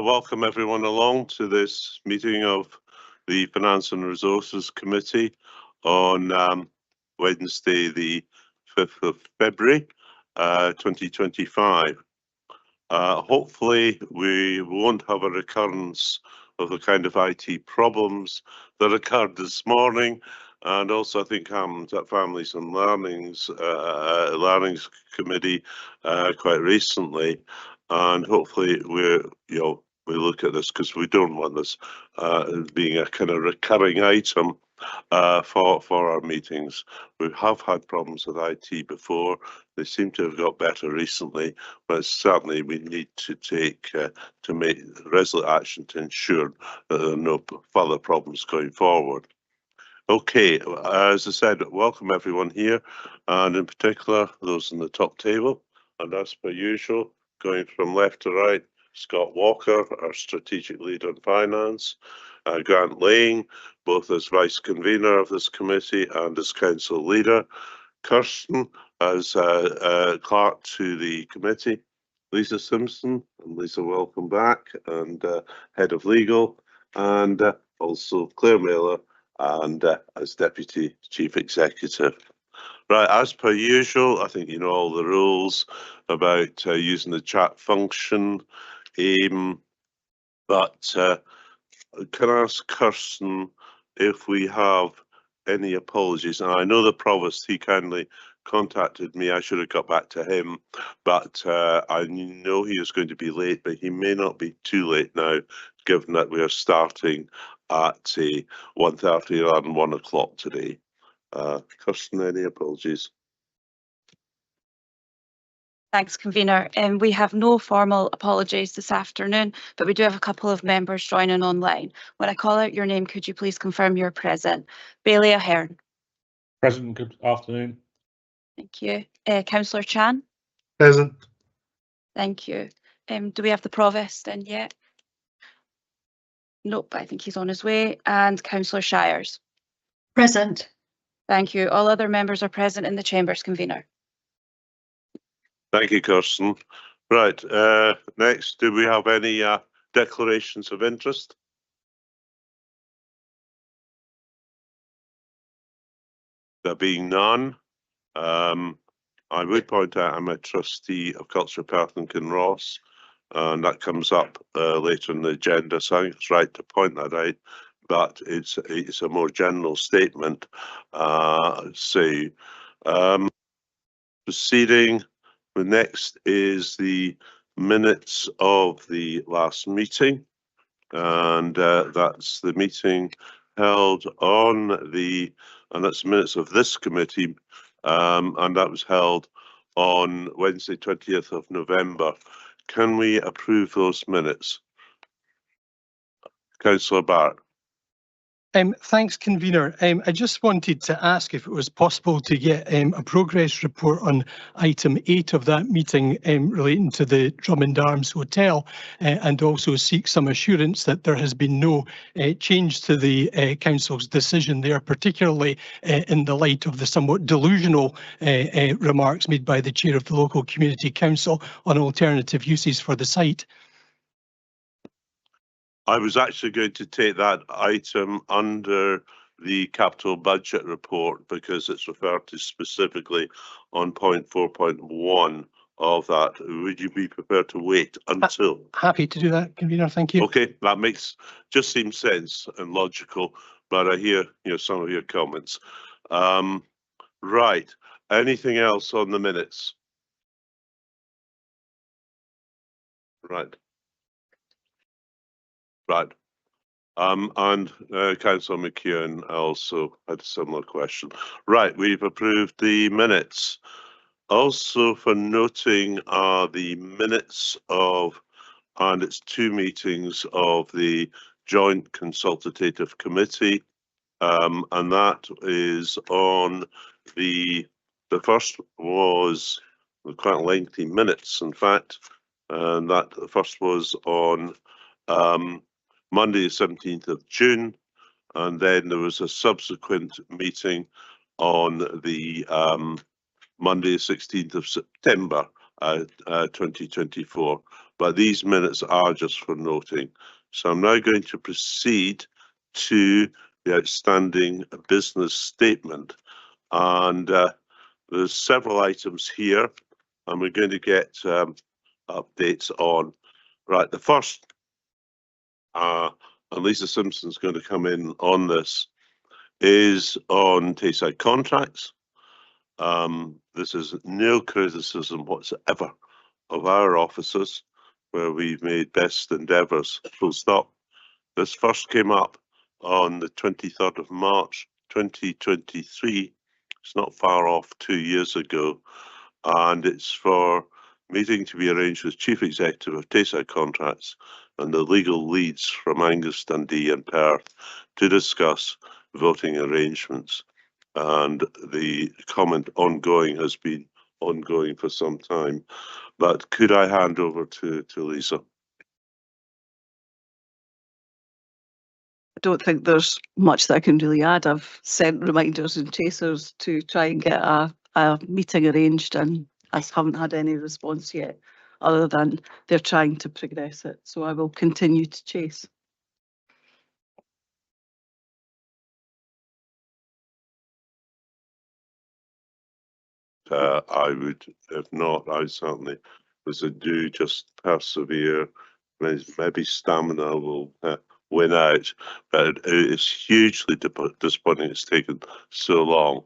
Welcome everyone along to this meeting of the Finance and Resources Committee on Wednesday the 5th of February 2025. Hopefully we won't have a recurrence of the kind of IT problems that occurred this morning, and also I think Ham's at Families and Learnings Committee quite recently, and hopefully we look at this because we don't want this being a kind of recurring item for our meetings. We have had problems with IT before. They seem to have got better recently, but certainly we need to take to make resolute action to ensure that there are no further problems going forward. Okay, as I said, welcome everyone here, and in particular those in the top table. And as per usual, going from left to right, Scott Walker, our strategic leader in finance, Grant Lane, both as vice convener of this committee and as council leader, Kirsten as clerk to the committee, Lisa Simpson, and Lisa, welcome back, and head of legal, and also Claire Mailer, and as Deputy Chief Executive. Right, as per usual, I think you know all the rules about using the chat function, but can I ask Kirsten if we have any apologies? And I know the Provost, he kindly contacted me, I should have got back to him, but I know he is going to be late, but he may not be too late now, given that we are starting at 1:30 or 1 o'clock today. Kirsten, any apologies? Thanks, convener. We have no formal apologies this afternoon, but we do have a couple of members joining online. When I call out your name, could you please confirm you're present? Bailey Ahern. Present, good afternoon. Thank you. Councillor Chan. Present. Thank you. Do we have the Provost in yet? Nope, I think he's on his way. And Councillor Shires. Present. Thank you. All other members are present in the Chambers, convener. Thank you, Kirsten. Right, next, do we have any declarations of interest? There being none, I would point out I'm a trustee of Culture Perth and Kinross, and that comes up later in the agenda, so I think it's right to point that out, but it's a more general statement. Proceeding, the next is the minutes of the last meeting, and that's the meeting held on and that's minutes of this committee, and that was held on Wednesday, 20th of November. Can we approve those minutes? Councillor Barrett. Thanks, convener. I just wanted to ask if it was possible to get a progress report on item 8 of that meeting relating to the Drummond Arms Hotel, and also seek some assurance that there has been no change to the council's decision there, particularly in the light of the somewhat delusional remarks made by the chair of the local community council on alternative uses for the site. I was actually going to take that item under the capital budget report because it's referred to specifically on point 4.1 of that. Would you be prepared to wait until? Happy to do that, convener. Thank you. Okay, that just seems sense and logical, but I hear some of your comments. Right. Anything else on the minutes? Right. Right. And Councillor McKeown also had a similar question. Right, we've approved the minutes. Also for noting are the minutes of, and it's 2 meetings of the Joint Consultative Committee, and that is on the first was quite lengthy minutes, in fact, and that the first was on Monday, the 17th of June, and then there was a subsequent meeting on the Monday, the 16th of September, 2024. But these minutes are just for noting. So I'm now going to proceed to the outstanding business statement. And there's several items here, and we're going to get updates on. Right, the first, and Lisa Simpson's going to come in on this, is on Tayside contracts. This is no criticism whatsoever of our officers, where we've made best endeavours, full stop. This first came up on the 23rd of March 2023. It's not far off 2 years ago, and it's for meeting to be arranged with Chief Executive of Tayside Contracts and the legal leads from Angus, Dundee and Perth to discuss voting arrangements. And the comment ongoing has been ongoing for some time. But could I hand over to Lisa? I don't think there's much that I can really add. I've sent reminders and chasers to try and get a meeting arranged, and I haven't had any response yet, other than they're trying to progress it. So I will continue to chase. I would, if not, I certainly was a do just persevere. Maybe stamina will win out, but it's hugely disappointing it's taken so long.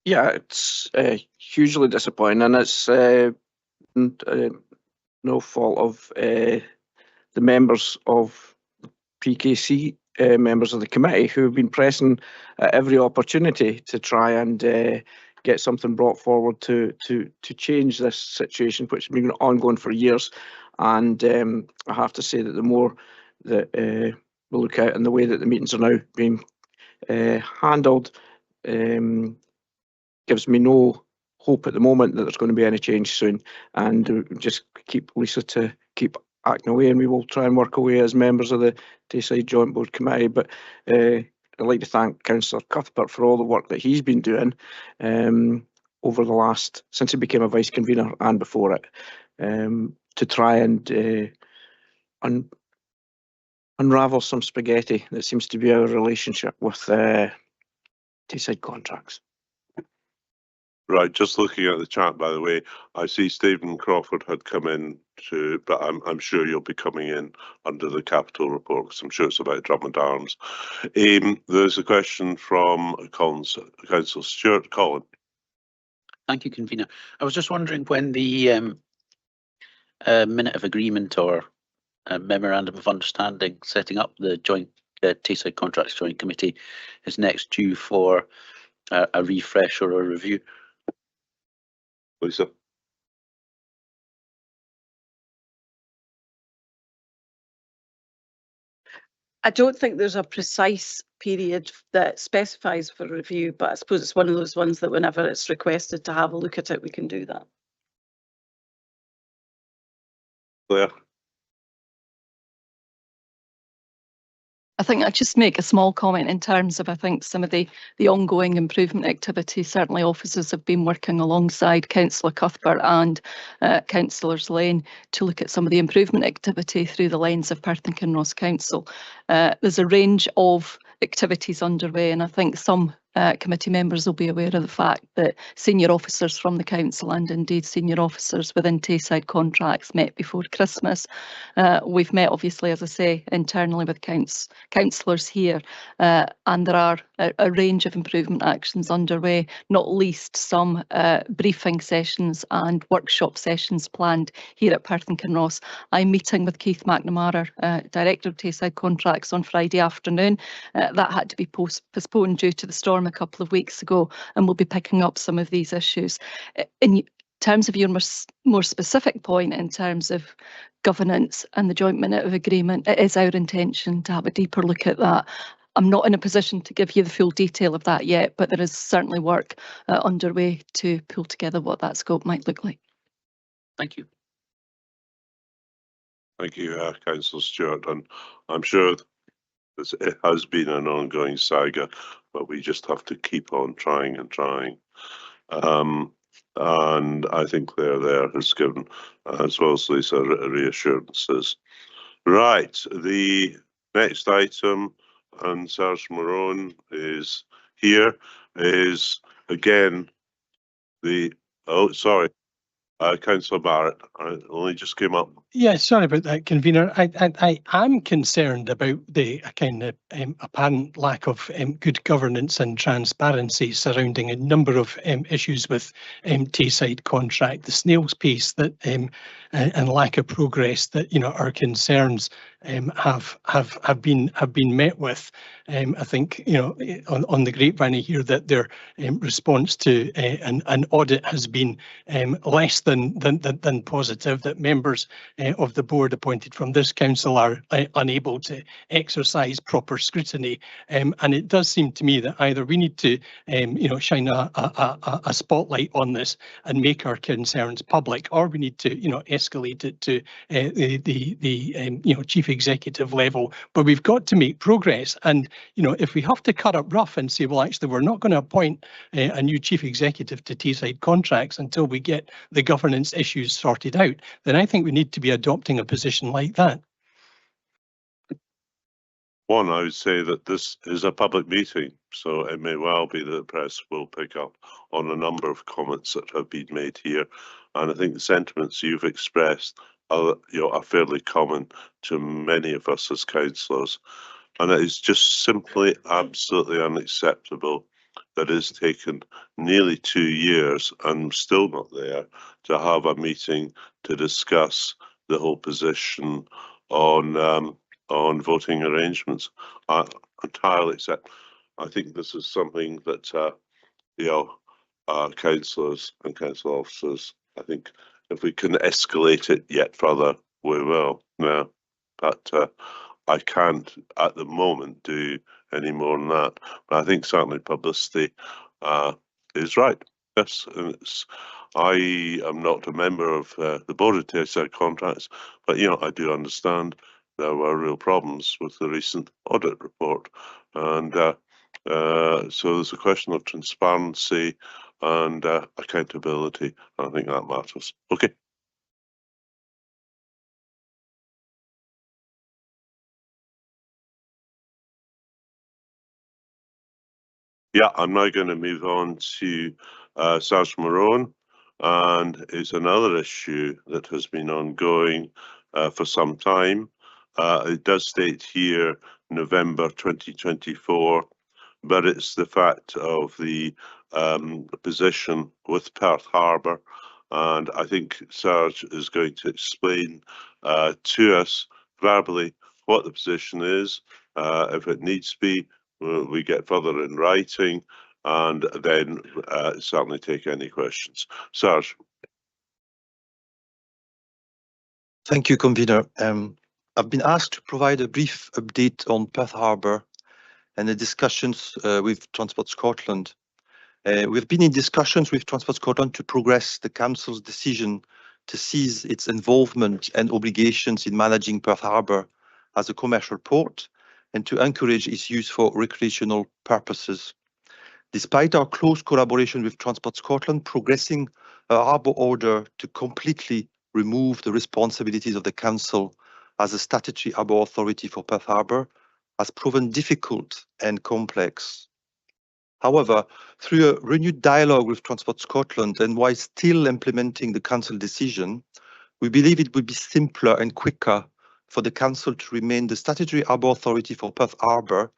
Yeah, it's hugely disappointing, and it's no fault of the members of PKC, members of the committee, who have been pressing at every opportunity to try and get something brought forward to change this situation, which has been ongoing for years. And I have to say that the more that we look at and the way that the meetings are now being handled, gives me no hope at the moment that there's going to be any change soon. And just keep Lisa to keep acting away, and we will try and work away as members of the Tayside Joint Board Committee. But I'd like to thank Councillor Cuthbert for all the work that he's been doing over the last, since he became a vice convener and before it, to try and unravel some spaghetti that seems to be our relationship with Tayside Contracts. Right, just looking at the chat, by the way, I see Stephen Crawford had come in to, but I'm sure you'll be coming in under the capital report, because I'm sure it's about Drummond Arms. There's a question from Councillor Stewart. Colin. Thank you, Convener. I was just wondering when the minute of agreement or memorandum of understanding setting up the joint Tayside Contracts Joint Committee is next due for a refresh or a review. Lisa. I don't think there's a precise period that specifies for review, but I suppose it's one of those ones that whenever it's requested to have a look at it, we can do that. Claire. I think I'd just make a small comment in terms of, I think, some of the ongoing improvement activities. Certainly officers have been working alongside Councillor Cuthbert and Councillors Lane to look at some of the improvement activity through the lens of Perth and Kinross Council. There's a range of activities underway, and I think some committee members will be aware of the fact that senior officers from the council and indeed senior officers within Tayside Contracts met before Christmas. We've met, obviously, as I say, internally with councillors here, and there are a range of improvement actions underway, not least some briefing sessions and workshop sessions planned here at Perth and Kinross. I'm meeting with Keith McNamara, Director of Tayside Contracts, on Friday afternoon. That had to be postponed due to the storm a couple of weeks ago, and we'll be picking up some of these issues. In terms of your more specific point in terms of governance and the joint minute of agreement, it is our intention to have a deeper look at that. I'm not in a position to give you the full detail of that yet, but there is certainly work underway to pull together what that scope might look like. Thank you. Thank you, Councillor Stewart, and I'm sure it has been an ongoing saga, but we just have to keep on trying and trying. and I think Claire there has given, as well as Lisa, reassurances. Right, the next item, and Serge Morone is here, is again Councillor Barrett. I only just came up. Yeah, sorry about that, convener. I am concerned about the kind of apparent lack of good governance and transparency surrounding a number of issues with Tayside contract, the snail's pace that and lack of progress that our concerns have been met with. I think on the grapevine I hear that their response to an audit has been less than positive, that members of the board appointed from this council are unable to exercise proper scrutiny, and it does seem to me that either we need to shine a spotlight on this and make our concerns public, or we need to escalate it to the chief executive level. But we've got to make progress, and if we have to cut up rough and say, well, actually we're not going to appoint a new chief executive to Tayside contracts until we get the governance issues sorted out, then I think we need to be adopting a position like that. One, I would say that this is a public meeting, so it may well be that the press will pick up on a number of comments that have been made here, and I think the sentiments you've expressed are fairly common to many of us as councillors, and it is just simply absolutely unacceptable that it's taken nearly 2 years and still not there to have a meeting to discuss the whole position on voting arrangements. I entirely accept. I think this is something that councillors and council officers, I think if we can escalate it yet further, we will. No, but I can't at the moment do any more than that. But I think certainly publicity is right. Yes, and I am not a member of the board of Tayside contracts, but I do understand there were real problems with the recent audit report, and so there's a question of transparency and accountability. I think that matters. Okay. Yeah, I'm now going to move on to Serge Morone, and it's another issue that has been ongoing for some time. It does state here November 2024, but it's the fact of the position with Perth Harbour, and I think Serge is going to explain to us verbally what the position is. If it needs to be, we get further in writing, and then certainly take any questions. Serge. Thank you, convener. I've been asked to provide a brief update on Perth Harbour and the discussions with Transport Scotland. We've been in discussions with Transport Scotland to progress the council's decision to cease its involvement and obligations in managing Perth Harbour as a commercial port and to encourage its use for recreational purposes. Despite our close collaboration with Transport Scotland, progressing a harbour order to completely remove the responsibilities of the council as a statutory harbour authority for Perth Harbour has proven difficult and complex. However, through a renewed dialogue with Transport Scotland and while still implementing the council decision, we believe it would be simpler and quicker for the council to remain the statutory harbour authority for Perth Harbour,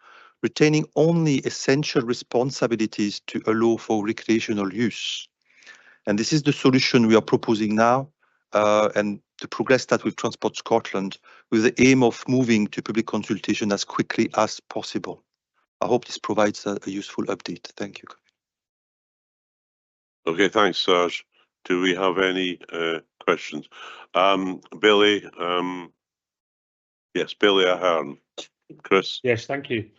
retaining only essential responsibilities to allow for recreational use. And this is the solution we are proposing now, and to progress that with Transport Scotland with the aim of moving to public consultation as quickly as possible. I hope this provides a useful update. Thank you. Okay, thanks, Serge. Do we have any questions? Billy, yes, Billy Ahern. Chris? Yes, thank you.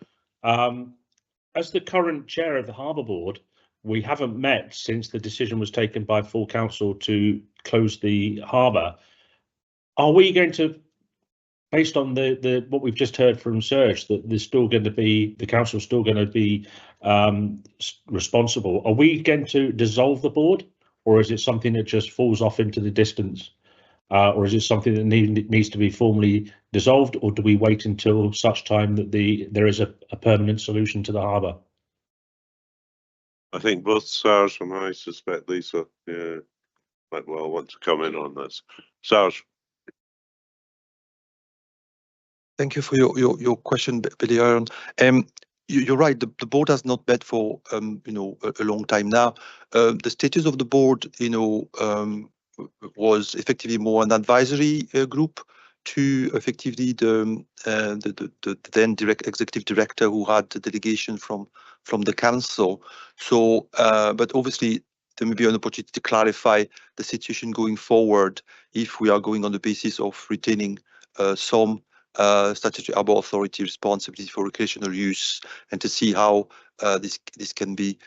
As the current chair of the Harbour Board, we haven't met since the decision was taken by full council to close the harbour. Are we going to, based on the what we've just heard from Serge, that there's still going to be, the council still going to be responsible, are we going to dissolve the board, or is it something that just falls off into the distance? Or is it something that needs to be formally dissolved, or do we wait until such time that there is a permanent solution to the harbour? I think both SARS and I suspect Lisa, yeah, might well want to come in on this. SARS. Thank you for your question, Billy Aaron. You're right. The board has not met for a long time now. The status of the board, was effectively more an advisory group to effectively the then executive director who had the delegation from the council. So, but obviously there may be an opportunity to clarify the situation going forward if we are going on the basis of retaining some statutory harbour authority responsibility for recreational use, and to see how this can be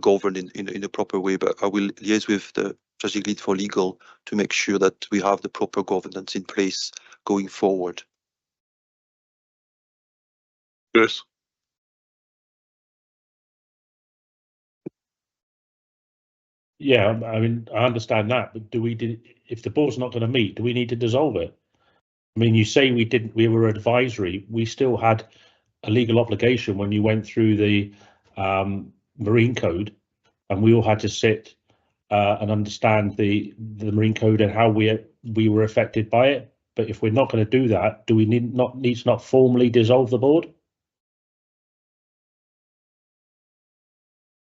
governed in a proper way. But I will liaise with the strategic lead for legal to make sure that we have the proper governance in place going forward. Chris. Yeah, I mean, I understand that, but if the board's not going to meet, do we need to dissolve it? I mean, you say we were advisory. We still had a legal obligation when you went through the Marine Code, and we all had to sit and understand the Marine Code and how we were affected by it. But if we're not going to do that, do we need to not formally dissolve the board?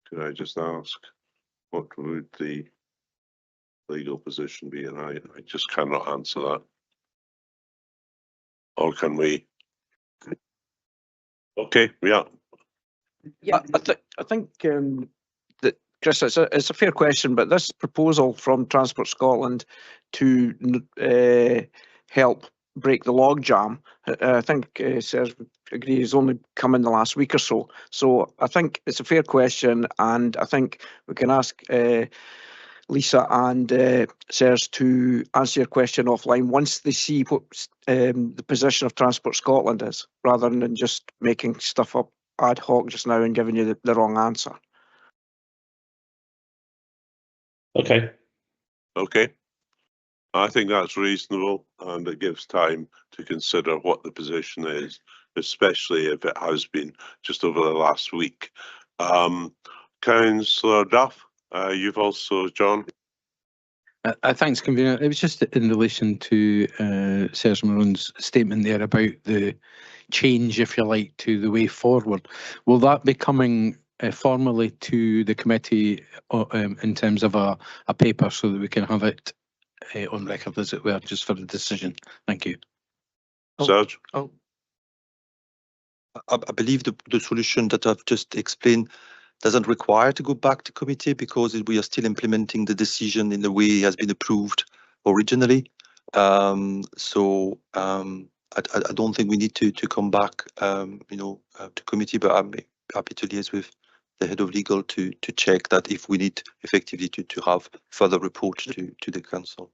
Could I just ask, what would the legal position be? And I just cannot answer that. Or can we? Okay, yeah. Yeah, I think that, Chris, it's a fair question, but this proposal from Transport Scotland to help break the logjam, I think Serge agrees, has only come in the last week or so. So I think it's a fair question, and I think we can ask Lisa and Serge to answer your question offline once they see what the position of Transport Scotland is, rather than just making stuff up ad hoc just now and giving you the wrong answer. Okay. Okay. I think that's reasonable, and it gives time to consider what the position is, especially if it has been just over the last week. Councillor Duff, you've also, John. Thanks, Convener. It was just in relation to Serge Maroon's statement there about the change, if you like, to the way forward. Will that be coming formally to the committee in terms of a paper so that we can have it on record, as it were, just for the decision? Thank you. Serge? I believe the solution that I've just explained doesn't require to go back to committee, because we are still implementing the decision in the way it has been approved originally. So I don't think we need to come back, to committee, but I'm happy to liaise with the head of legal to check that if we need effectively to have further reports to the council.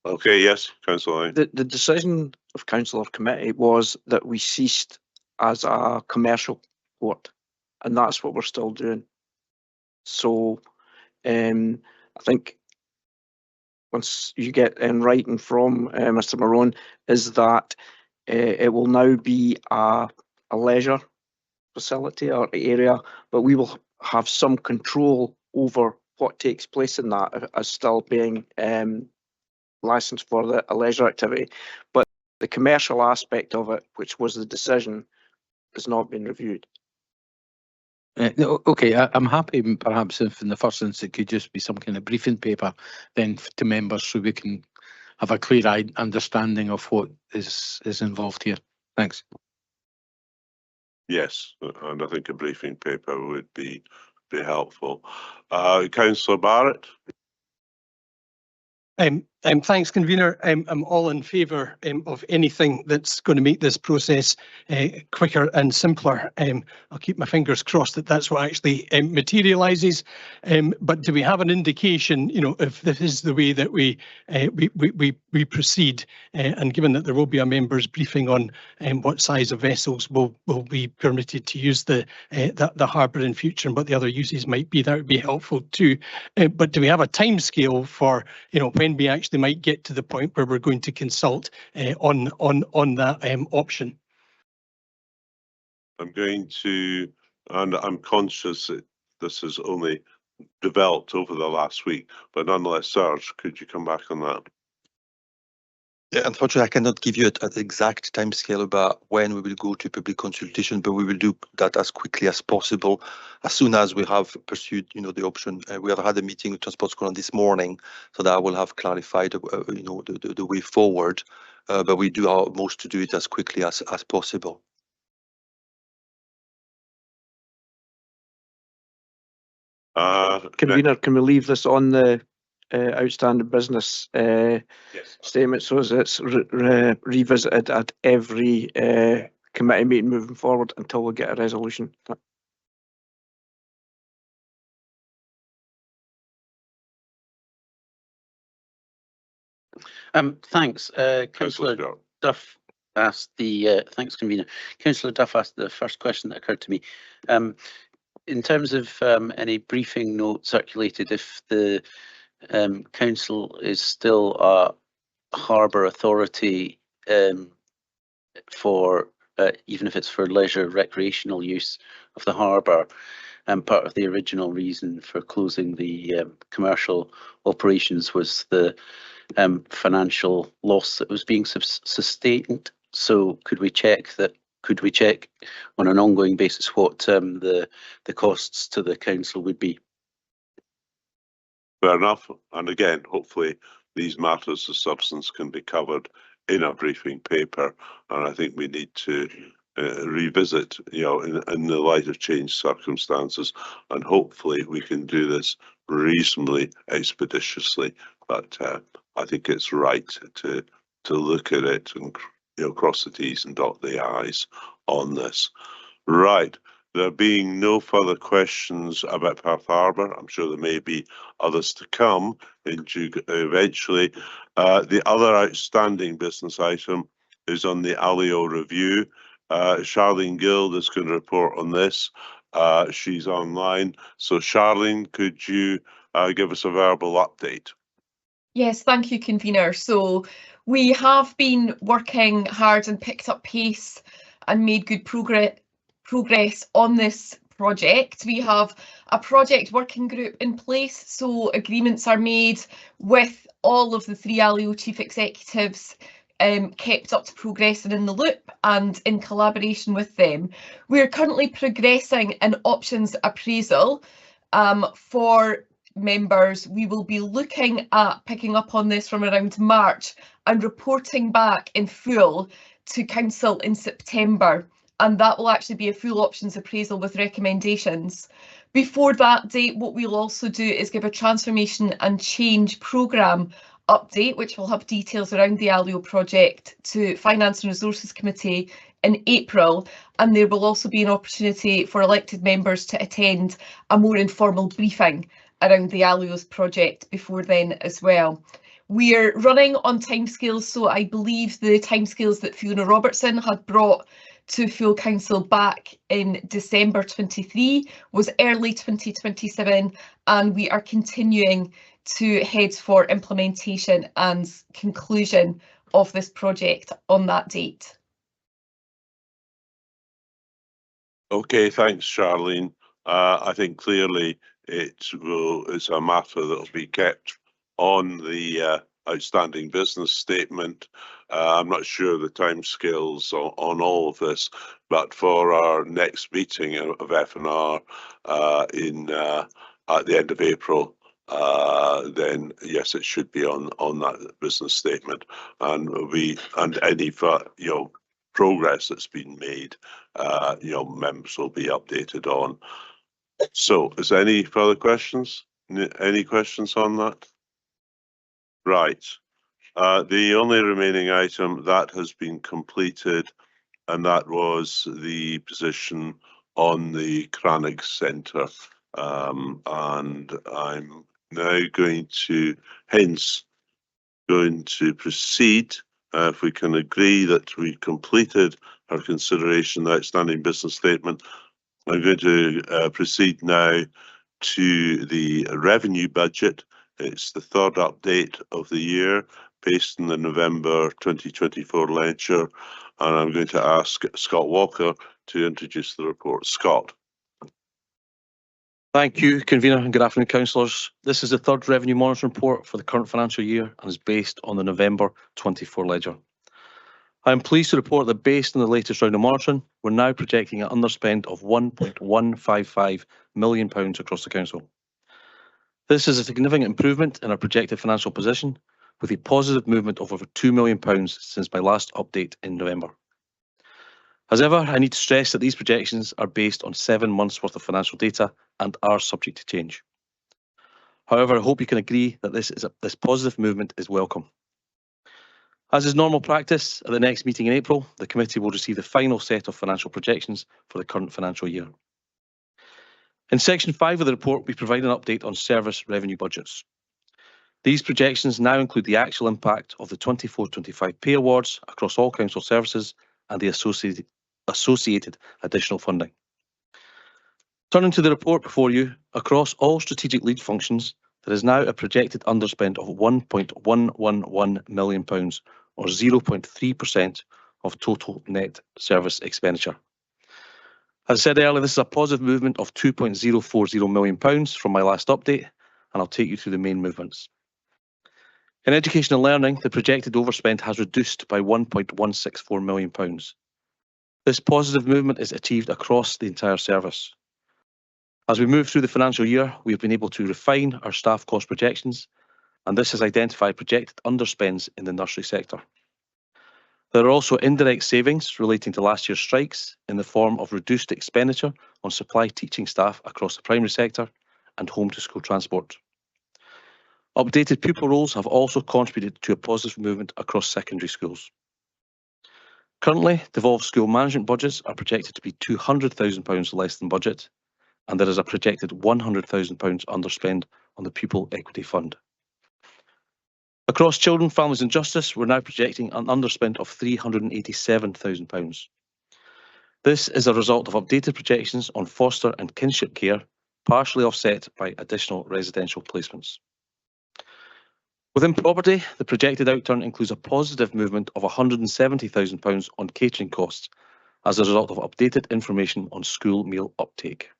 Okay, yes, Councillor. The decision of council or committee was that we ceased as a commercial port, and that's what we're still doing. So I think once you get in writing from Mr. Maroon, is that it will now be a leisure facility or area, but we will have some control over what takes place in that as still being licensed for a leisure activity. But the commercial aspect of it, which was the decision, has not been reviewed. No, okay, I'm happy perhaps if in the first instance it could just be some kind of briefing paper then to members, so we can have a clear understanding of what is involved here. Thanks. Yes, and I think a briefing paper would be helpful. Councillor Barrett. Thanks, convener. I'm all in favour of anything that's going to make this process quicker and simpler. I'll keep my fingers crossed that that's what actually materialises. But do we have an indication, you know, if this is the way that we proceed? And given that there will be a members' briefing on what size of vessels will be permitted to use the harbour in future and what the other uses might be, that would be helpful too. But do we have a timescale for, you know, when we actually might get to the point where we're going to consult on that option? I'm going to, and I'm conscious that this has only developed over the last week, but nonetheless, Serge, could you come back on that? Yeah, unfortunately, I cannot give you an exact timescale about when we will go to public consultation, but we will do that as quickly as possible. As soon as we have pursued, you know, the option, we have had a meeting with Transport Scotland this morning, so that I will have clarified, you know, the way forward. But we do our most to do it as quickly as possible. Convener, can we leave this on the outstanding business statement so as it's revisited at every committee meeting moving forward until we get a resolution? Thanks. Councillor Duff asked the thanks, convener. Councillor Duff asked the first question that occurred to me. In terms of any briefing note circulated, if the council is still a harbour authority for even if it's for leisure recreational use of the harbour, and part of the original reason for closing the commercial operations was the financial loss that was being sustained. So could we check on an ongoing basis what the costs to the council would be? Fair enough. And again, hopefully these matters of substance can be covered in a briefing paper. And I think we need to revisit, you know, in the light of changed circumstances, and hopefully we can do this reasonably expeditiously. But I think it's right to look at it and, you know, cross the T's and dot the I's on this. Right. There being no further questions about Perth Harbour, I'm sure there may be others to come eventually. The other outstanding business item is on the Alio review. Charlene Guild is going to report on this. She's online. So Charlene, could you give us a verbal update? Yes, thank you, convener. So we have been working hard and picked up pace and made good progress on this project. We have a project working group in place, so agreements are made with all of the 3 Alio chief executives, kept up to progress and in the loop, and in collaboration with them. We're currently progressing an options appraisal for members. We will be looking at picking up on this from around March and reporting back in full to council in September, and that will actually be a full options appraisal with recommendations. Before that date, what we'll also do is give a transformation and change programme update, which will have details around the Alio project, to Finance and Resources Committee in April, and there will also be an opportunity for elected members to attend a more informal briefing around the Alio's project before then as well. We're running on timescales, so I believe the timescales that Fiona Robertson had brought to full council back in December 23 was early 2027, and we are continuing to head for implementation and conclusion of this project on that date. Okay, thanks, Charlene. I think clearly it's a matter that will be kept on the outstanding business statement. I'm not sure the timescales on all of this, but for our next meeting of F&R at the end of April, then yes, it should be on that business statement, and any progress that's been made, members will be updated on. So, is there any further questions? Any questions on that? Right. The only remaining item that has been completed, and that was the position on the Cranach Centre. And I'm now going to proceed, if we can agree that we completed our consideration of the outstanding business statement. I'm going to proceed now to the revenue budget. It's the third update of the year based on the November 2024 ledger, and I'm going to ask Scott Walker to introduce the report. Scott. Thank you, Convener, and good afternoon, councillors. This is the third revenue monitoring report for the current financial year and is based on the November 24 ledger. I am pleased to report that based on the latest round of monitoring, we're now projecting an underspend of £1.155 million across the council. This is a significant improvement in our projected financial position, with a positive movement of over £2 million since my last update in November. As ever, I need to stress that these projections are based on 7 months' worth of financial data and are subject to change. However, I hope you can agree that this positive movement is welcome. As is normal practice, at the next meeting in April, the committee will receive the final set of financial projections for the current financial year. In section 5 of the report, we provide an update on service revenue budgets. These projections now include the actual impact of the 24-25 pay awards across all council services and the associated additional funding. Turning to the report before you, across all strategic lead functions, there is now a projected underspend of £1.111 million, or 0.3% of total net service expenditure. As I said earlier, this is a positive movement of £2.040 million from my last update, and I'll take you through the main movements. In education and learning, the projected overspend has reduced by £1.164 million. This positive movement is achieved across the entire service. As we move through the financial year, we have been able to refine our staff cost projections, and this has identified projected underspends in the nursery sector. There are also indirect savings relating to last year's strikes in the form of reduced expenditure on supply teaching staff across the primary sector and home to school transport. Updated pupil roles have also contributed to a positive movement across secondary schools. Currently, devolved school management budgets are projected to be £200,000 less than budget, and there is a projected £100,000 underspend on the Pupil Equity Fund. Across children, families and justice, we're now projecting an underspend of £387,000. This is a result of updated projections on foster and kinship care, partially offset by additional residential placements. Within property, the projected outturn includes a positive movement of £170,000 on catering costs as a result of updated information on school meal uptake.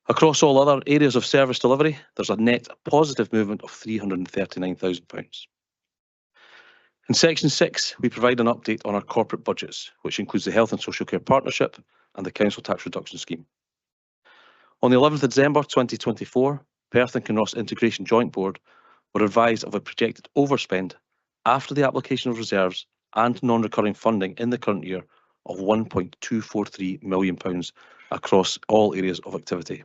Across all other areas of service delivery, there's a net positive movement of £339,000. In section 6, we provide an update on our corporate budgets, which includes the Health and Social Care Partnership and the Council Tax Reduction Scheme. On the 11th of December 2024, Perth and Kinross Integration Joint Board were advised of a projected overspend after the application of reserves and non-recurring funding in the current year of £1.243 million across all areas of activity.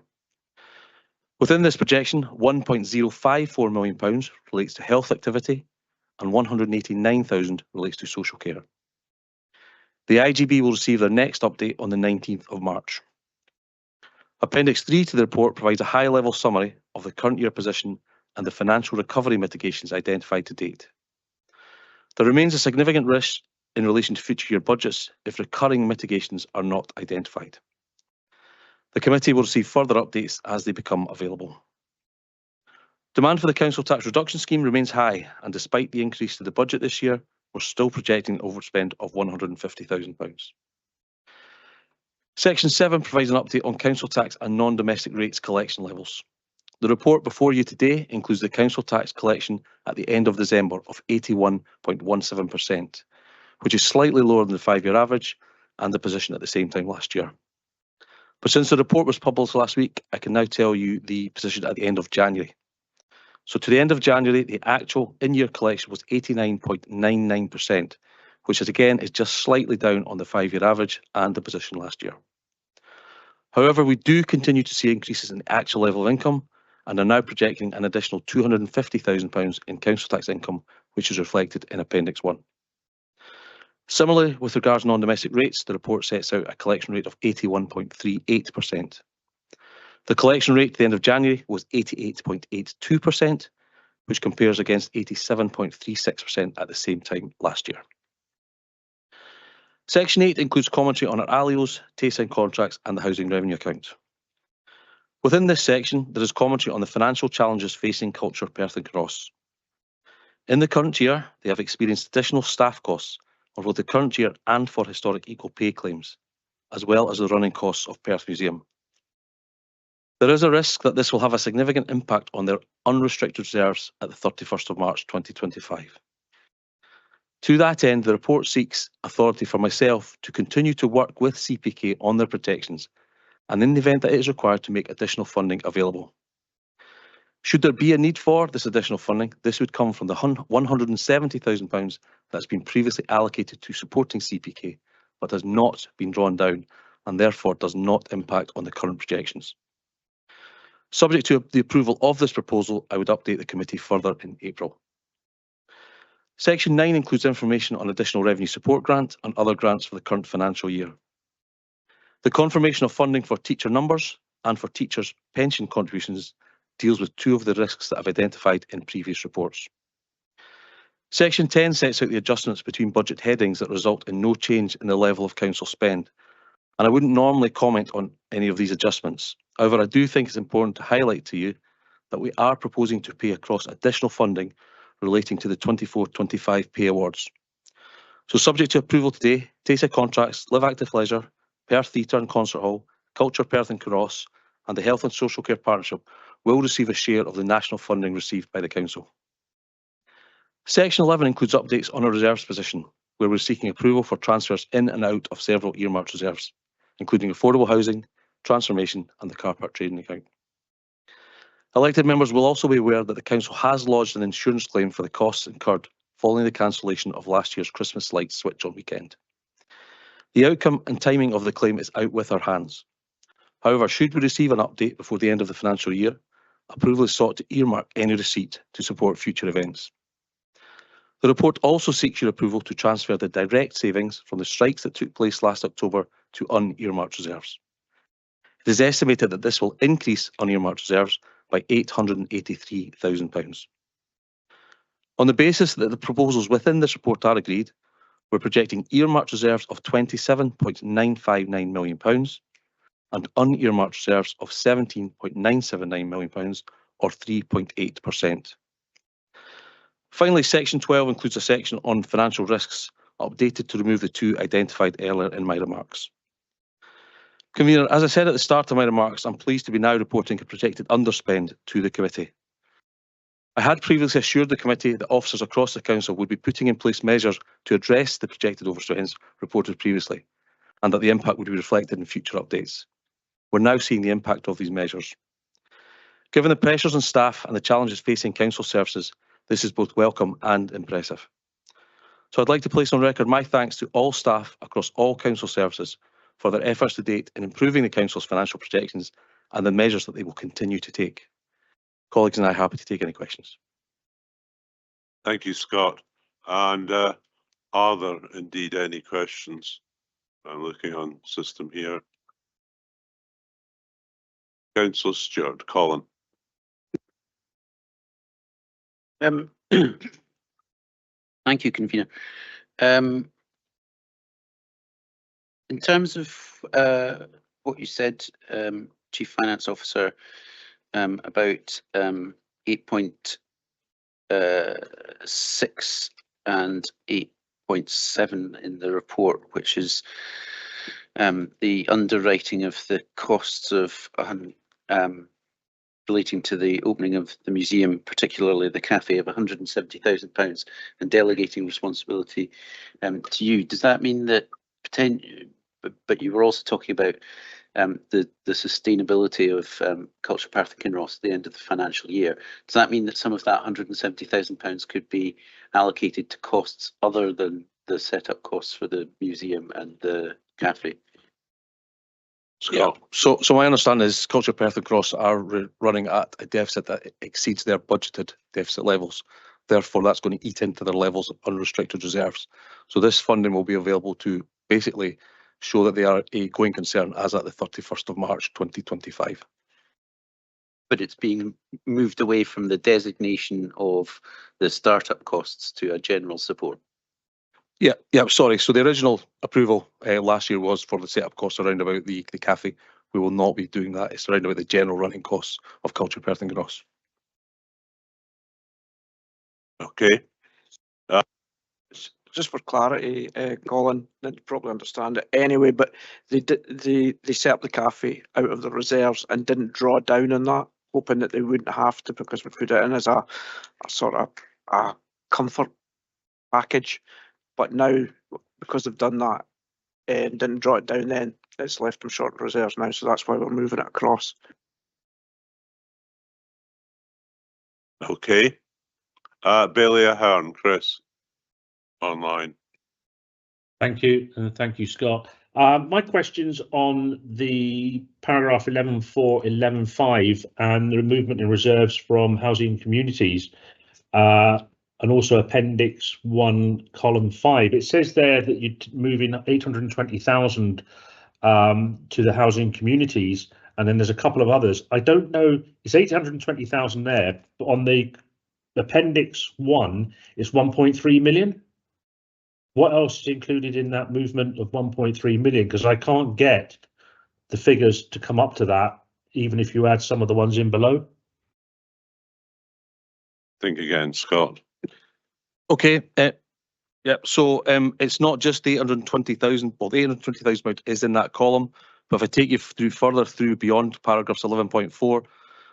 Within this projection, £1.054 million relates to health activity and £189,000 relates to social care. The IGB will receive their next update on the 19th of March. Appendix 3 to the report provides a high-level summary of the current year position and the financial recovery mitigations identified to date. There remains a significant risk in relation to future year budgets if recurring mitigations are not identified. The committee will receive further updates as they become available. Demand for the Council Tax Reduction Scheme remains high, and despite the increase to the budget this year, we're still projecting an overspend of £150,000. Section 7 provides an update on council tax and non-domestic rates collection levels. The report before you today includes the council tax collection at the end of December of 81.17%, which is slightly lower than the 5-year average and the position at the same time last year. But since the report was published last week, I can now tell you the position at the end of January. So to the end of January, the actual in-year collection was 89.99%, which is again is just slightly down on the 5-year average and the position last year. However, we do continue to see increases in the actual level of income and are now projecting an additional £250,000 in council tax income, which is reflected in Appendix 1. Similarly, with regards to non-domestic rates, the report sets out a collection rate of 81.38%. The collection rate at the end of January was 88.82%, which compares against 87.36% at the same time last year. Section 8 includes commentary on our ALIOs, Tayside contracts and the housing revenue account. Within this section, there is commentary on the financial challenges facing Culture Perth and Ross. In the current year, they have experienced additional staff costs for both the current year and for historic equal pay claims, as well as the running costs of Perth Museum. There is a risk that this will have a significant impact on their unrestricted reserves at the 31st of March 2025. To that end, the report seeks authority for myself to continue to work with CPK on their protections, and in the event that it is required, to make additional funding available. Should there be a need for this additional funding, this would come from the £170,000 that's been previously allocated to supporting CPK, but has not been drawn down, and therefore does not impact on the current projections. Subject to the approval of this proposal, I would update the committee further in April. Section 9 includes information on additional revenue support grant and other grants for the current financial year. The confirmation of funding for teacher numbers and for teachers' pension contributions deals with two of the risks that I've identified in previous reports. Section 10 sets out the adjustments between budget headings that result in no change in the level of council spend, and I wouldn't normally comment on any of these adjustments. However, I do think it's important to highlight to you that we are proposing to pay across additional funding relating to the 24-25 pay awards. So subject to approval today, Tayside Contracts, Live Active Leisure, Perth Theatre and Concert Hall, Culture Perth and Carross, and the Health and Social Care Partnership will receive a share of the national funding received by the Council. Section 11 includes updates on our reserves position, where we're seeking approval for transfers in and out of several earmarked reserves, including affordable housing, transformation and the car park trading account. Elected members will also be aware that the Council has lodged an insurance claim for the costs incurred following the cancellation of last year's Christmas lights switch on weekend. The outcome and timing of the claim is out with our hands. However, should we receive an update before the end of the financial year, approval is sought to earmark any receipt to support future events. The report also seeks your approval to transfer the direct savings from the strikes that took place last October to unearmarked reserves. It is estimated that this will increase unearmarked reserves by £883,000. On the basis that the proposals within this report are agreed, we're projecting earmarked reserves of £27.959 million and unearmarked reserves of £17.979 million, or 3.8%. Finally, Section 12 includes a section on financial risks, updated to remove the two identified earlier in my remarks. Convener, as I said at the start of my remarks, I'm pleased to be now reporting a projected underspend to the committee. I had previously assured the committee that officers across the council would be putting in place measures to address the projected overspends reported previously, and that the impact would be reflected in future updates. We're now seeing the impact of these measures. Given the pressures on staff and the challenges facing council services, this is both welcome and impressive. So I'd like to place on record my thanks to all staff across all council services for their efforts to date in improving the council's financial projections and the measures that they will continue to take. Colleagues and I are happy to take any questions. Thank you, Scott. And are there indeed any questions? I'm looking on system here. Councillor Stewart, Colin. Thank you, Convener. In terms of what you said, Chief Finance Officer, about 8.6 and 8.7 in the report, which is the underwriting of the costs of relating to the opening of the museum, particularly the cafe, of £170,000, and delegating responsibility to you. Does that mean that but you were also talking about the sustainability of Culture Perth and Kinross at the end of the financial year? Does that mean that some of that £170,000 could be allocated to costs other than the setup costs for the museum and the cafe? Yeah. So my understanding is Culture Perth and Cross are running at a deficit that exceeds their budgeted deficit levels. Therefore, that's going to eat into their levels of unrestricted reserves. So this funding will be available to basically show that they are a going concern as at the 31st of March 2025. But it's being moved away from the designation of the startup costs to a general support. Yeah, sorry. So the original approval last year was for the setup costs around about the cafe. We will not be doing that. It's around about the general running costs of Culture Perth and Gross. Okay. Just for clarity, Colin, didn't probably understand it anyway, but they set up the cafe out of the reserves and didn't draw down on that, hoping that they wouldn't have to, because we put it in as a sort of a comfort package. But now, because they've done that and didn't draw it down then, it's left them short of reserves now, so that's why we're moving it across. Okay. Bailey Ahern, Chris, online. Thank you, and thank you, Scott. My question's on the paragraph 11.4, 11.5, and the movement in reserves from housing communities, and also Appendix 1, column 5. It says there that you're moving 820,000 to the housing communities, and then there's a couple of others. I don't know, it's 820,000 there, but on the Appendix 1, it's 1.3 million. What else is included in that movement of 1.3 million? Because I can't get the figures to come up to that, even if you add some of the ones in below. Think again, Scott. Okay. Yeah. So it's not just the 820,000. Well, the 820,000 amount is in that column. But if I take you through further through beyond paragraphs 11.4,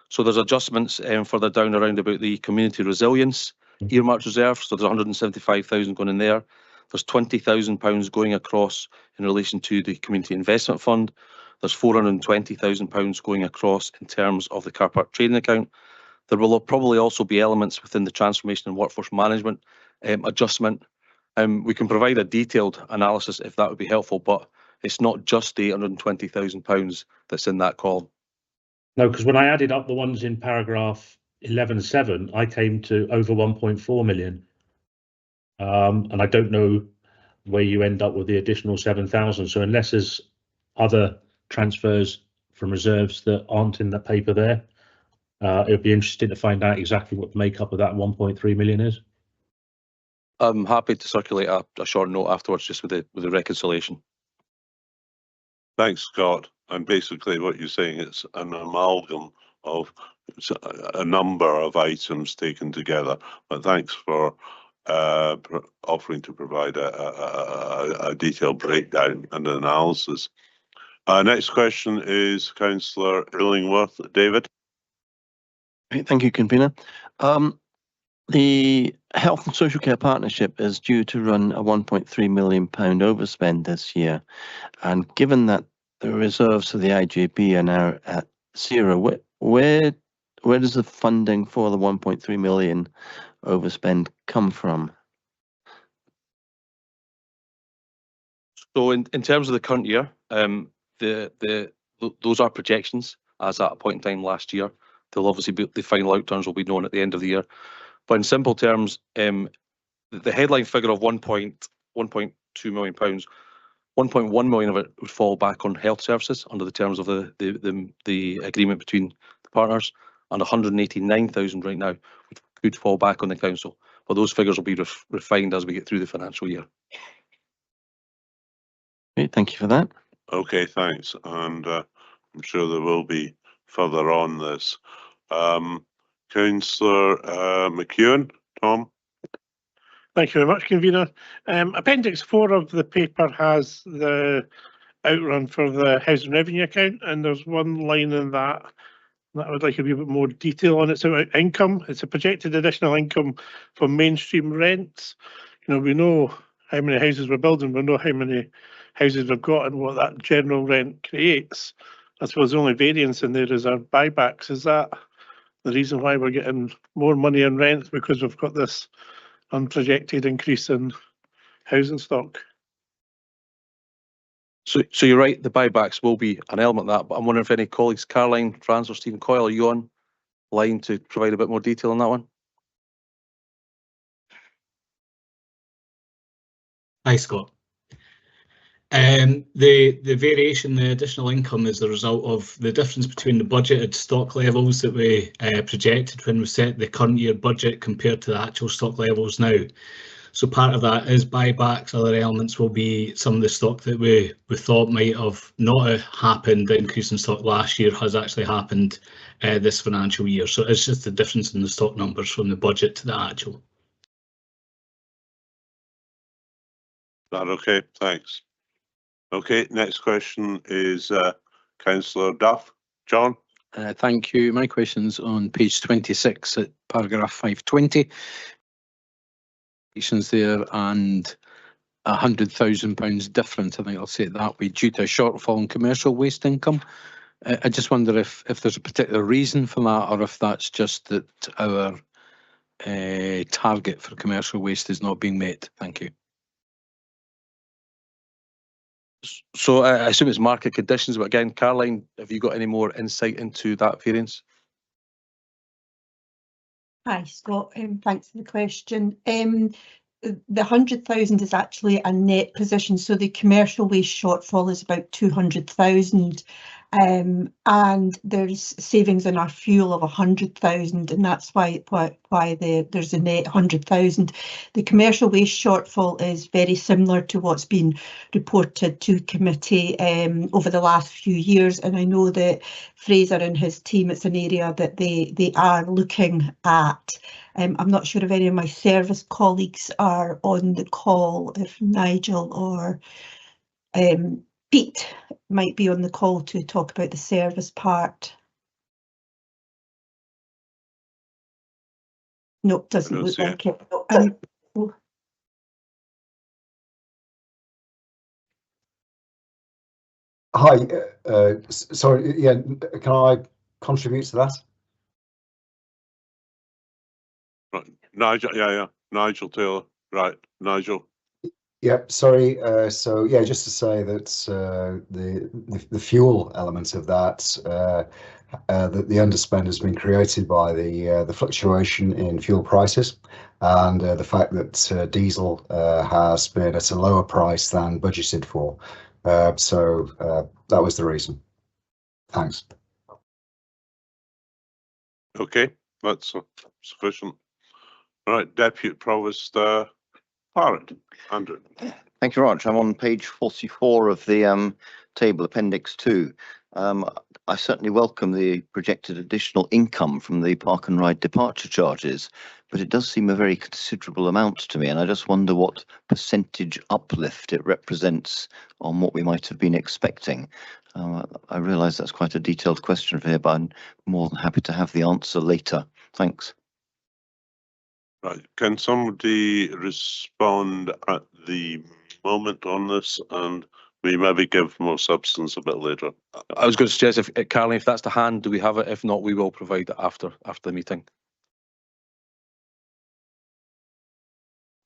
so there's adjustments further down around about the community resilience earmarked reserve. So there's 175,000 going in there. There's £20,000 going across in relation to the community investment fund. There's £420,000 going across in terms of the car park trading account. There will probably also be elements within the transformation and workforce management adjustment. We can provide a detailed analysis if that would be helpful, but it's not just the £820,000 that's in that column. No, because when I added up the ones in paragraph 11.7, I came to over 1.4 million. And I don't know where you end up with the additional 7,000. So unless there's other transfers from reserves that aren't in that paper there, it would be interesting to find out exactly what the makeup of that 1.3 million is. I'm happy to circulate a short note afterwards just with the reconciliation. Thanks, Scott. And basically what you're saying, it's an amalgam of a number of items taken together. But thanks for offering to provide a detailed breakdown and analysis. Next question is Councillor Illingworth. David? Thank you, Convener. The Health and Social Care Partnership is due to run a £1.3 million overspend this year. And given that the reserves of the IJB are now at zero, where does the funding for the 1.3 million overspend come from? So in terms of the current year, those are projections as at a point in time last year. They'll obviously be, the final outturns will be known at the end of the year. But in simple terms, the headline figure of £1.2 million, 1.1 million of it would fall back on health services under the terms of the agreement between the partners, and 189,000 right now could fall back on the council. But those figures will be refined as we get through the financial year. Great, thank you for that. Okay, thanks. And I'm sure there will be further on this. Councillor McEwen, Tom? Thank you very much, Convener. Appendix 4 of the paper has the outrun for the housing revenue account, and there's one line in that I would like a wee bit more detail on. It's about income. It's a projected additional income for mainstream rents. You know, we know how many houses we're building, we know how many houses we've got and what that general rent creates. I suppose the only variance in there is our buybacks. Is that the reason why we're getting more money in rent, because we've got this unprojected increase in housing stock? So you're right, the buybacks will be an element of that, but I'm wondering if any colleagues, Caroline, Franz or Stephen Coyle, are you on line to provide a bit more detail on that one? Hi, Scott. The variation, the additional income is the result of the difference between the budgeted stock levels that we projected when we set the current year budget compared to the actual stock levels now. So part of that is buybacks. Other elements will be some of the stock that we thought might have not happened. The increase in stock last year has actually happened this financial year. So it's just the difference in the stock numbers from the budget to the actual. That okay? Thanks. Okay, next question is Councillor Duff. John? Thank you. My question's on page 26 at paragraph 520. There and £100,000 different, I think I'll say it that way, due to a shortfall in commercial waste income. I just wonder if there's a particular reason for that, or if that's just that our target for commercial waste is not being met. Thank you. So I assume it's market conditions, but again, Caroline, have you got any more insight into that variance? Hi, Scott. Thanks for the question. The 100,000 is actually a net position, so the commercial waste shortfall is about 200,000, and there's savings in our fuel of 100,000, and that's why there's a net 100,000. The commercial waste shortfall is very similar to what's been reported to committee over the last few years, and I know that Fraser and his team, it's an area that they are looking at. I'm not sure if any of my service colleagues are on the call, if Nigel or Pete might be on the call to talk about the service part. No, doesn't look like it. Hi, sorry, yeah, can I contribute to that? Right. Nigel, yeah, Nigel Taylor, right, Nigel. Yeah, sorry. So yeah, just to say that the fuel element of that, the underspend has been created by the fluctuation in fuel prices, and the fact that diesel has been at a lower price than budgeted for. So that was the reason. Thanks. Okay, that's sufficient. All right, Deputy Provost Parrott, Andrew. Thank you very much. I'm on page 44 of the table, Appendix 2. I certainly welcome the projected additional income from the park and ride departure charges, but it does seem a very considerable amount to me, and I just wonder what percentage uplift it represents on what we might have been expecting. I realise that's quite a detailed question for here, but I'm more than happy to have the answer later. Thanks. Right, can somebody respond at the moment on this, and we maybe give more substance a bit later? I was going to suggest, if Caroline, if that's to hand, do we have it? If not, we will provide it after the meeting.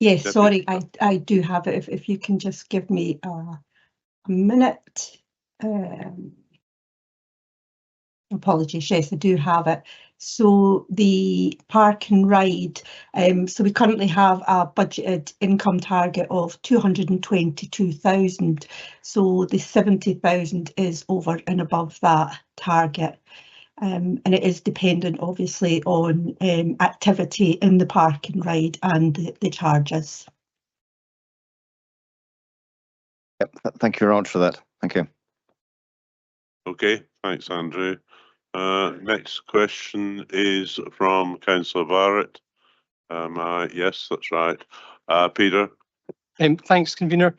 Yes, sorry, I do have it. If you can just give me a minute. Apologies, yes, I do have it. So the park and ride, so we currently have a budgeted income target of 222,000. So the 70,000 is over and above that target. And it is dependent, obviously, on activity in the park and ride and the charges. Yep, thank you very much for that. Thank you. Okay, thanks, Andrew. Next question is from Councillor Barrett. Yes, that's right. Peter. Thanks, Convener.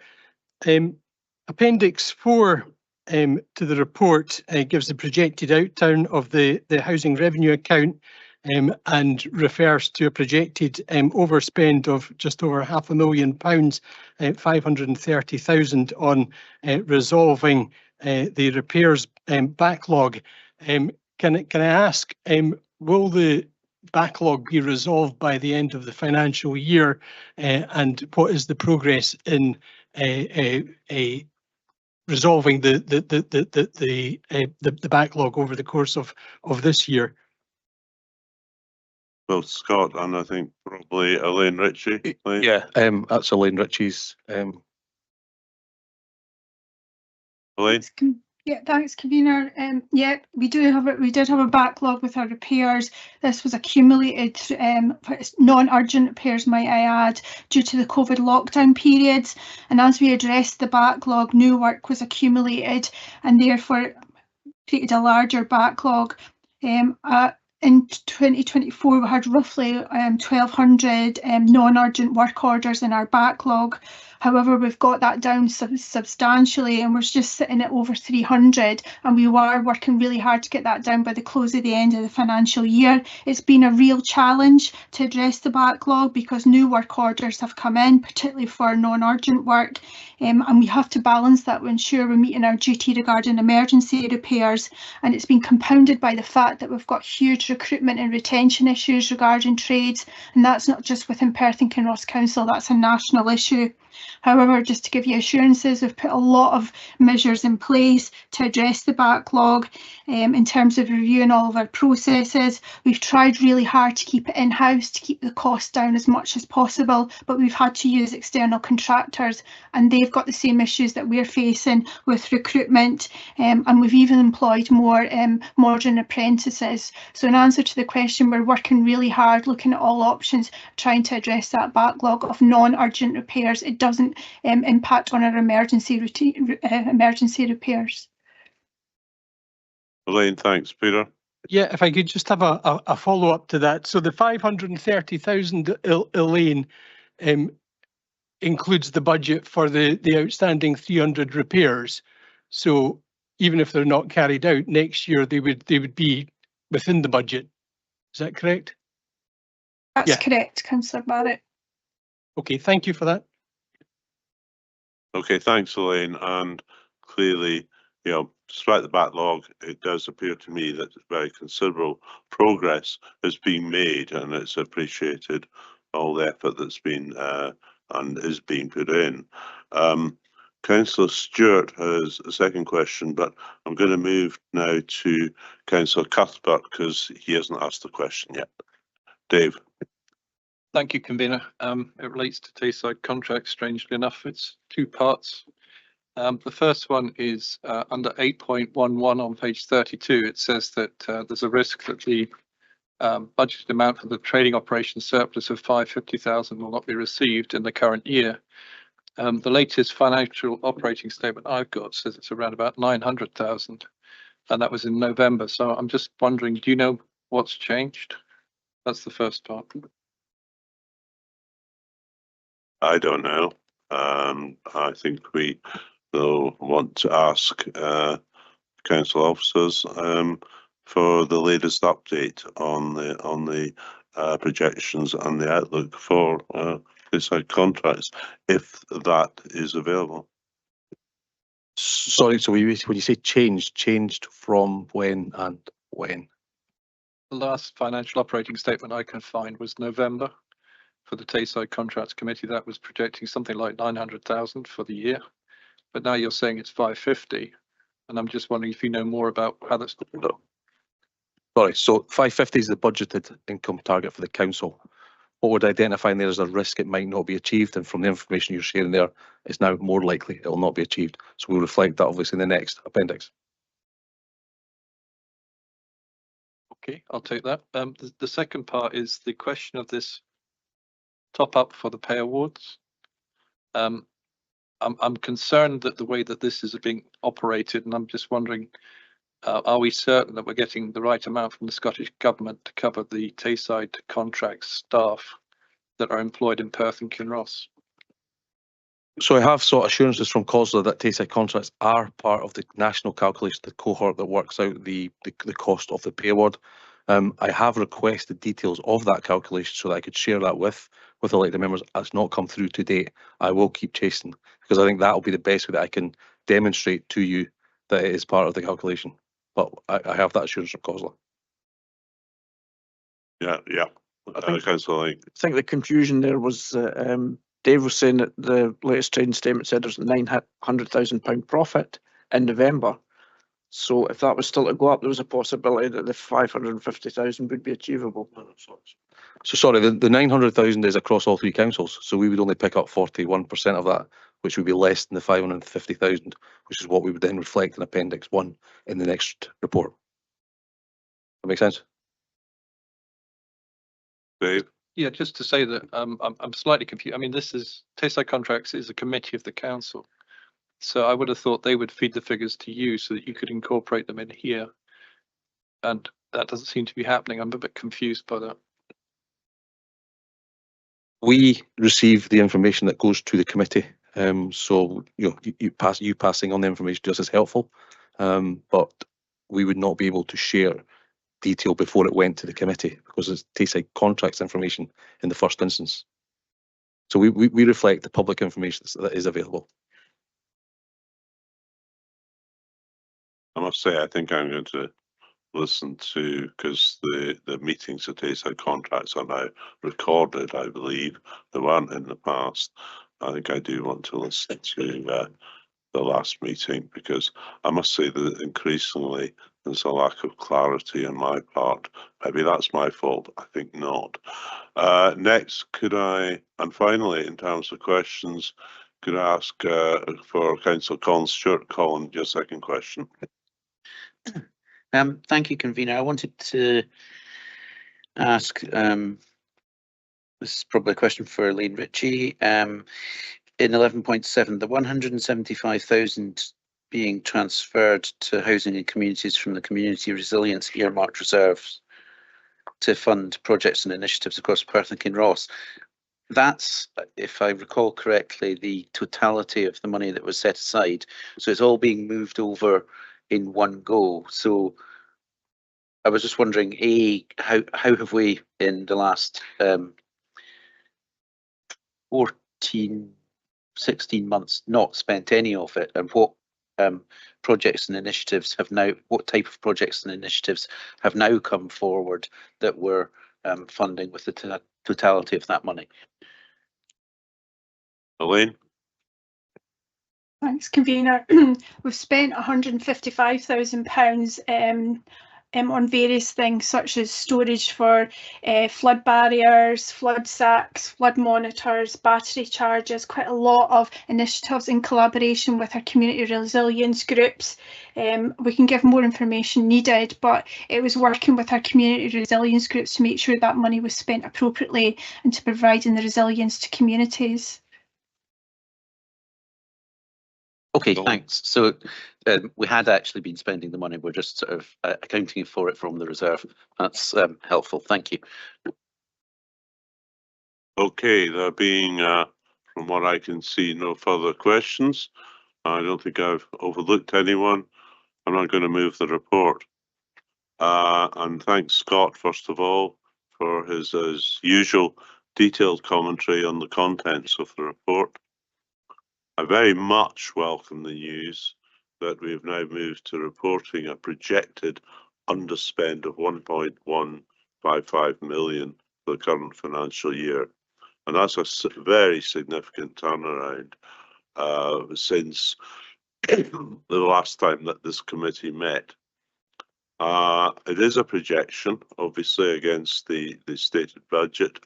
Appendix 4 to the report gives the projected outturn of the housing revenue account and refers to a projected overspend of just over £500,000, 530,000 on resolving the repairs backlog. Can I ask, will the backlog be resolved by the end of the financial year, and what is the progress in resolving the backlog over the course of this year? Well, Scott, and I think probably Elaine Ritchie. Yeah, that's Elaine Ritchie's Elaine? Yeah, thanks, convener. Yeah, we did have a backlog with our repairs. This was accumulated, non-urgent repairs, might I add, due to the COVID lockdown periods. And as we addressed the backlog, new work was accumulated and therefore created a larger backlog. In 2024, we had roughly 1,200 non-urgent work orders in our backlog. However, we've got that down substantially and we're just sitting at over 300, and we were working really hard to get that down by the close of the end of the financial year. It's been a real challenge to address the backlog because new work orders have come in, particularly for non-urgent work, and we have to balance that to ensure we're meeting our duty regarding emergency repairs. And it's been compounded by the fact that we've got huge recruitment and retention issues regarding trades, and that's not just within Perth and Kinross Council, that's a national issue. However, just to give you assurances, we've put a lot of measures in place to address the backlog in terms of reviewing all of our processes. We've tried really hard to keep it in-house, to keep the cost down as much as possible, but we've had to use external contractors and they've got the same issues that we're facing with recruitment, and we've even employed more modern apprentices. So in answer to the question, we're working really hard, looking at all options, trying to address that backlog of non-urgent repairs. It doesn't impact on our emergency repairs. Elaine, thanks. Peter? Yeah, if I could just have a follow-up to that. So the 530,000, Elaine, includes the budget for the outstanding 300 repairs. So even if they're not carried out next year, they would be within the budget. Is that correct? That's correct, Councillor Barrett. Okay, thank you for that. Okay, thanks, Elaine. And clearly, you know, despite the backlog, it does appear to me that very considerable progress is being made, and it's appreciated all the effort that's been and is being put in. Councillor Stewart has a second question, but I'm going to move now to Councillor Cuthbert because he hasn't asked the question yet. Dave. Thank you, convener. It relates to Tayside contracts, strangely enough. It's two parts. The first one is under 8.11 on page 32. It says that there's a risk that the budgeted amount for the trading operation surplus of 550,000 will not be received in the current year. The latest financial operating statement I've got says it's around about 900,000, and that was in November. So I'm just wondering, do you know what's changed? That's the first part. I don't know. I think we will want to ask council officers for the latest update on the projections and the outlook for Tayside contracts, if that is available. Sorry, so when you say changed from when and when? The last financial operating statement I can find was November. For the Tayside Contracts Committee, that was projecting something like 900,000 for the year, but now you're saying it's 550, and I'm just wondering if you know more about how that's. Sorry, so 550 is the budgeted income target for the council. What would identify there as a risk it might not be achieved, and from the information you're sharing there, it's now more likely it will not be achieved. So we'll reflect that obviously in the next appendix. Okay, I'll take that. The second part is the question of this top up for the pay awards. I'm concerned that the way that this is being operated, and I'm just wondering, are we certain that we're getting the right amount from the Scottish Government to cover the Tayside contract staff that are employed in Perth and Kinross? So I have sought assurances from COSLA that Tayside contracts are part of the national calculation, the cohort that works out the cost of the pay award. I have requested details of that calculation so that I could share that with elected members. That's not come through to date. I will keep chasing because I think that will be the best way that I can demonstrate to you that it is part of the calculation. But I have that assurance from COSLA. Yeah. I think the confusion there was Dave was saying that the latest trading statement said there's a £900,000 profit in November. So if that was still to go up, there was a possibility that the 550,000 would be achievable. So sorry, the 900,000 is across all three councils. So we would only pick up 41% of that which would be less than the 550,000, which is what we would then reflect in Appendix 1 in the next report. That make sense? Dave? Yeah, just to say that I'm slightly confused. I mean, this is Tayside Contracts is a committee of the council, so I would have thought they would feed the figures to you so that you could incorporate them in here, and that doesn't seem to be happening. I'm a bit confused by that. We receive the information that goes to the committee, so you passing on the information to us is helpful, but we would not be able to share detail before it went to the committee because it's Tayside Contracts information in the first instance. So we reflect the public information that is available. I must say, I think I'm going to listen to, because the meetings at Tayside Contracts are now recorded, I believe. They weren't in the past. I think I do want to listen to the last meeting, because I must say that increasingly there's a lack of clarity on my part. Maybe that's my fault. I think not. Next, and finally, in terms of questions, could I ask for Councillor Colin Stewart? Colin, your second question. Thank you, convener. I wanted to ask, this is probably a question for Elaine Ritchie. In 11.7, the 175,000 being transferred to housing and communities from the Community Resilience Earmarked Reserves to fund projects and initiatives across Perth and Kinross. That's, if I recall correctly, the totality of the money that was set aside. So it's all being moved over in one go. So I was just wondering, how have we in the last 16 months not spent any of it, and what projects and initiatives have now, what type of projects and initiatives have now come forward that we're funding with the totality of that money? Elaine? Thanks, convener. We've spent £155,000 on various things such as storage for flood barriers, flood sacks, flood monitors, battery charges, quite a lot of initiatives in collaboration with our community resilience groups. We can give more information needed, but it was working with our community resilience groups to make sure that money was spent appropriately and to providing the resilience to communities. Okay, thanks. So we had actually been spending the money. We're just sort of accounting for it from the reserve. That's helpful. Thank you. Okay, there being, from what I can see, no further questions. I don't think I've overlooked anyone. I'm not going to move the report. And thanks, Scott, first of all, for his, as usual, detailed commentary on the contents of the report. I very much welcome the news that we've now moved to reporting a projected underspend of 1.155 million for the current financial year. And that's a very significant turnaround since the last time that this committee met. It is a projection, obviously, against the stated budget,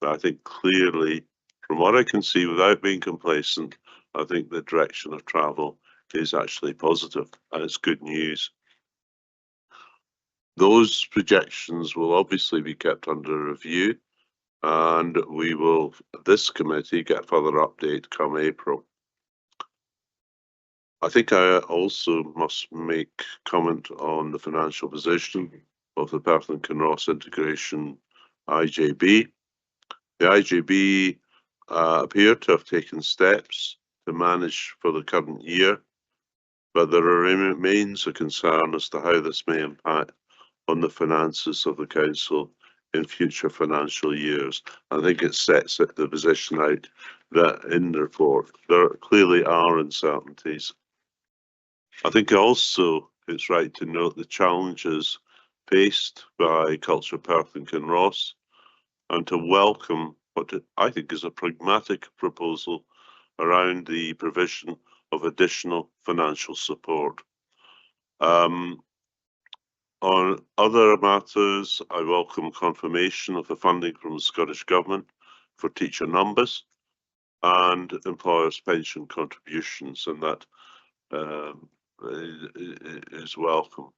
but I think clearly, from what I can see, without being complacent, I think the direction of travel is actually positive, and it's good news. Those projections will obviously be kept under review, and we will, this committee, get further update come April. I think I also must make comment on the financial position of the Perth and Kinross Integration IJB. The IJB appear to have taken steps to manage for the current year, but there remains a concern as to how this may impact on the finances of the council in future financial years. I think it sets the position out that in the report there clearly are uncertainties. I think also it's right to note the challenges faced by Culture Perth and Kinross, and to welcome what I think is a pragmatic proposal around the provision of additional financial support. On other matters, I welcome confirmation of the funding from the Scottish Government for teacher numbers. and employers' pension contributions, and that is welcome.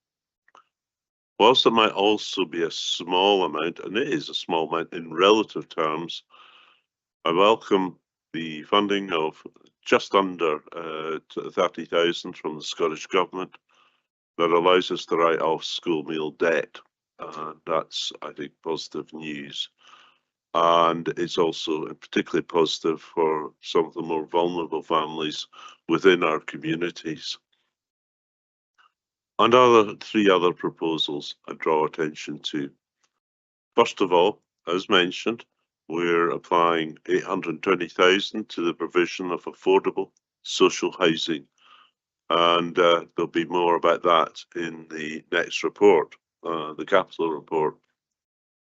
Whilst it might also be a small amount, and it is a small amount in relative terms, I welcome the funding of just under 30,000 from the Scottish Government that allows us to write off school meal debt. That's, I think, positive news. And it's also particularly positive for some of the more vulnerable families within our communities. And three other proposals I draw attention to. First of all, as mentioned, we're applying 820,000 to the provision of affordable social housing. And there'll be more about that in the next report, the capital report.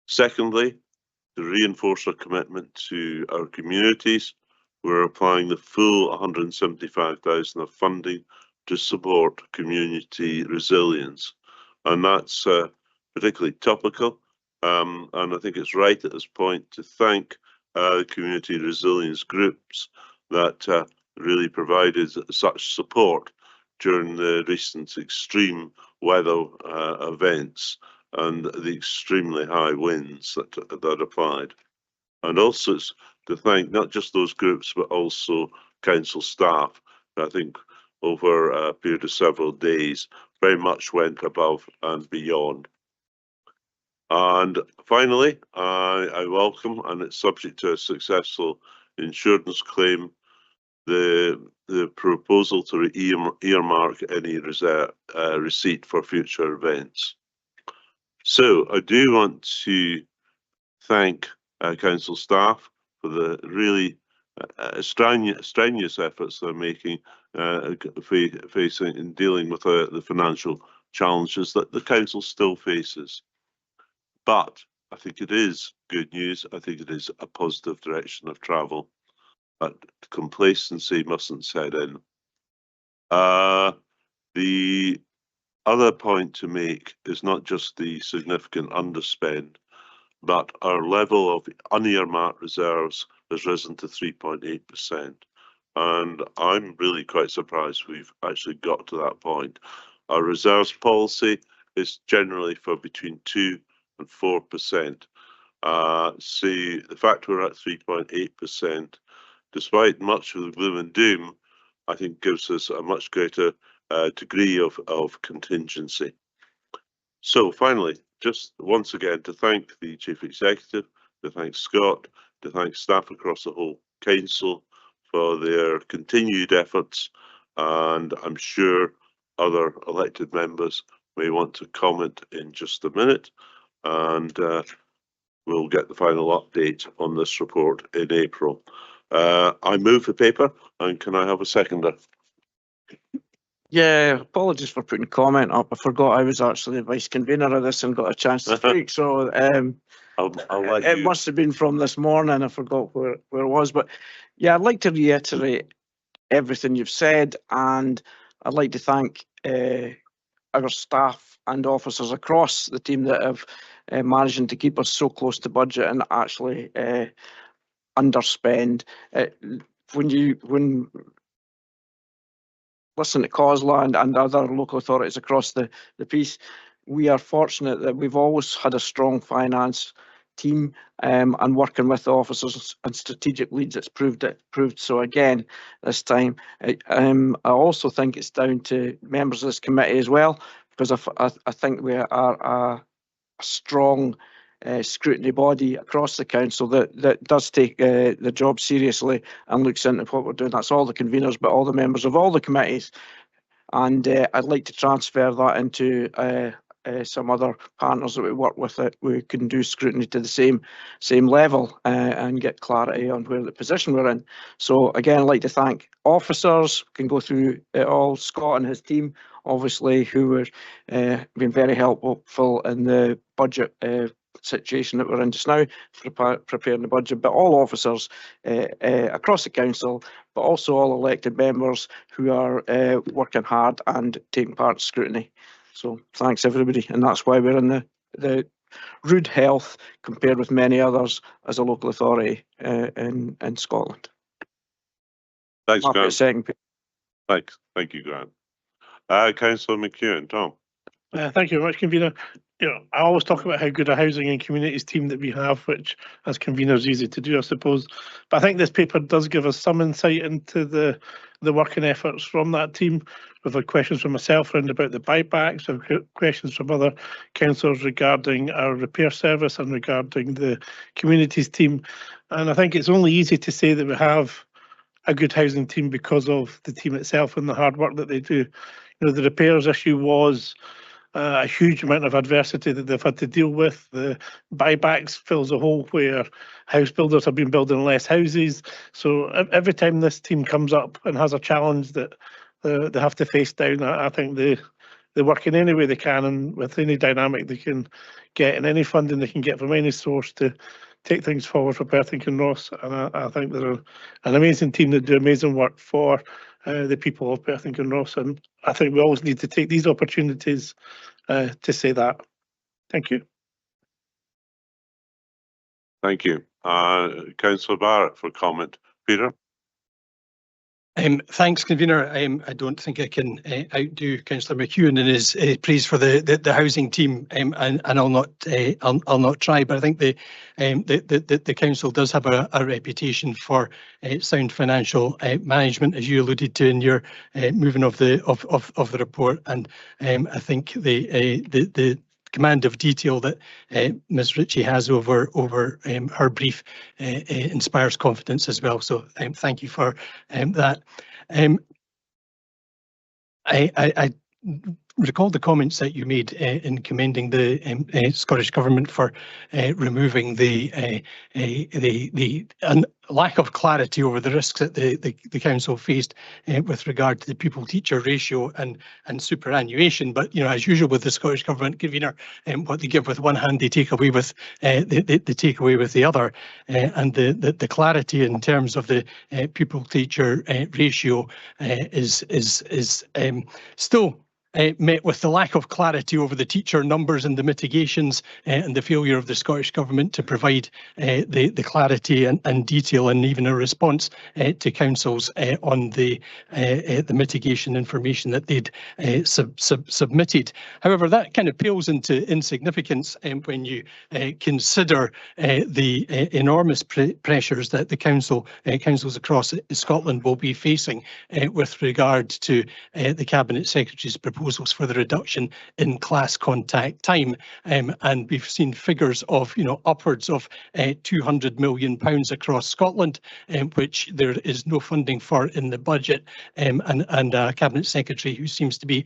Secondly, to reinforce our commitment to our communities, we're applying the full 175,000 of funding to support community resilience. And that's particularly topical. And I think it's right at this point to thank community resilience groups that really provided such support during the recent extreme weather events and the extremely high winds that applied. And also it's to thank not just those groups, but also council staff. I think over a period of several days, very much went above and beyond. And finally, I welcome, and it's subject to a successful insurance claim, the proposal to earmark any receipt for future events. So I do want to thank council staff for the really strenuous efforts they're making facing in dealing with the financial challenges that the council still faces. But I think it is good news. I think it is a positive direction of travel. But complacency mustn't set in. The other point to make is not just the significant underspend, but our level of unearmarked reserves has risen to 3.8%. And I'm really quite surprised we've actually got to that point. Our reserves policy is generally for between 2 and 4%. See, the fact we're at 3.8%, despite much of the gloom and doom, I think gives us a much greater degree of contingency. So finally, just once again to thank the Chief Executive, to thank Scott, to thank staff across the whole council for their continued efforts, and I'm sure other elected members may want to comment in just a minute, and we'll get the final update on this report in April. I move the paper, and can I have a seconder? Yeah, apologies for putting comment up. I forgot I was actually the vice convener of this and got a chance to speak. So it must have been from this morning. I forgot where it was. But yeah, I'd like to reiterate everything you've said, and I'd like to thank our staff and officers across the team that have managing to keep us so close to budget and actually underspend. When listen to COSLA and other local authorities across the piece, we are fortunate that we've always had a strong finance team and working with the officers and strategic leads, it's proved so again this time. I also think it's down to members of this committee as well, because I think we are a strong scrutiny body across the council that does take the job seriously and looks into what we're doing. That's all the conveners, but all the members of all the committees. And I'd like to transfer that into some other partners that we work with, that we can do scrutiny to the same level and get clarity on where the position we're in. So again, I'd like to thank officers, can go through it all, Scott and his team, obviously, who were been very helpful in the budget situation that we're in just now, preparing the budget, but all officers across the council, but also all elected members who are working hard and taking part in scrutiny. So thanks everybody, and that's why we're in the rude health compared with many others as a local authority in Scotland. Thanks, Mark, Grant. second. Thanks. Thank you, Grant. Councillor McEwen, Tom. Thank you very much, convener. I always talk about how good a housing and communities team that we have, which as convener is easy to do, I suppose. But I think this paper does give us some insight into the working efforts from that team. We've had questions from myself around about the buybacks, we've had questions from other councillors regarding our repair service and regarding the communities team. And I think it's only easy to say that we have a good housing team because of the team itself and the hard work that they do. The repairs issue was a huge amount of adversity that they've had to deal with. The buybacks fills a hole where house builders have been building less houses. So every time this team comes up and has a challenge that they have to face down, I think they work in any way they can and with any dynamic they can get and any funding they can get from any source to take things forward for Perth and Kinross. And I think they're an amazing team that do amazing work for the people of Perth and Kinross. And I think we always need to take these opportunities to say that. Thank you. Thank you. Councillor Barrett for comment. Peter? Thanks, convener. I don't think I can outdo Councillor McEwen in his praise for the housing team, and I'll not try. But I think the council does have a reputation for sound financial management, as you alluded to in your moving of the report. And I think the command of detail that Ms. Ritchie has over her brief inspires confidence as well. So thank you for that. I recall the comments that you made in commending the Scottish Government for removing the lack of clarity over the risks that the council faced with regard to the pupil-teacher ratio and superannuation. But as usual with the Scottish Government, convener, what they give with one hand, they take away with the other, and the clarity in terms of the pupil-teacher ratio is still met with the lack of clarity over the teacher numbers and the mitigations and the failure of the Scottish Government to provide the clarity and detail and even a response to councils on the mitigation information that they'd submitted. However, that kind of pales into insignificance when you consider the enormous pressures that the councils across Scotland will be facing with regard to the Cabinet Secretary's proposals for the reduction in class contact time, and we've seen figures of upwards of £200 million across Scotland, which there is no funding for in the budget, and a Cabinet Secretary who seems to be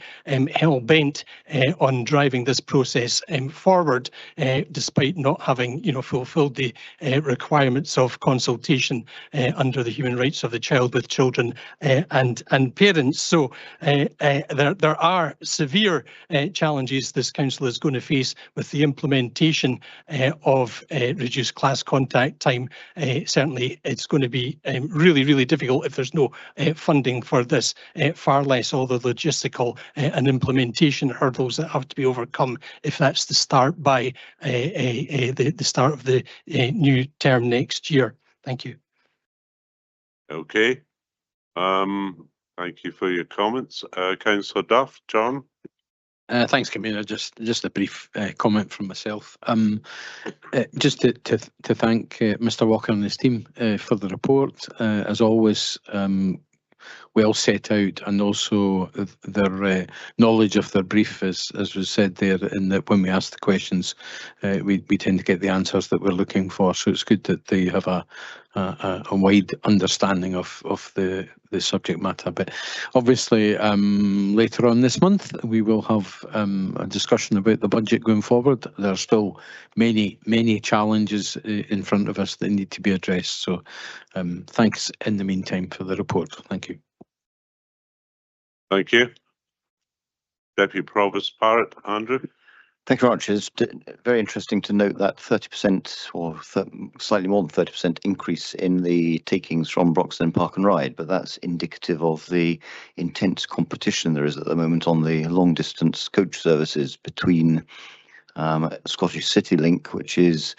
hell bent on driving this process forward, despite not having fulfilled the requirements of consultation under the human rights of the child with children and parents. So there are severe challenges this council is going to face with the implementation of reduced class contact time. Certainly it's going to be really, really difficult if there's no funding for this, far less all the logistical and implementation hurdles that have to be overcome if that's the start by the start of the new term next year. Thank you. Okay. Thank you for your comments. Councillor Duff, John? Thanks, convener. Just a brief comment from myself. Just to thank Mr. Walker and his team for the report. As always, well set out, and also their knowledge of their brief, as was said there, in that when we ask the questions, we tend to get the answers that we're looking for. So it's good that they have a wide understanding of the subject matter. But obviously, later on this month, we will have a discussion about the budget going forward. There are still many challenges in front of us that need to be addressed. So thanks in the meantime for the report. Thank you. Thank you. Deputy Provost Barrett, Andrew? Thank you very much. It's very interesting to note that 30% or slightly more than 30% increase in the takings from Broxton Park and Ride, but that's indicative of the intense competition there is at the moment on the long distance coach services between Scottish City Link, which is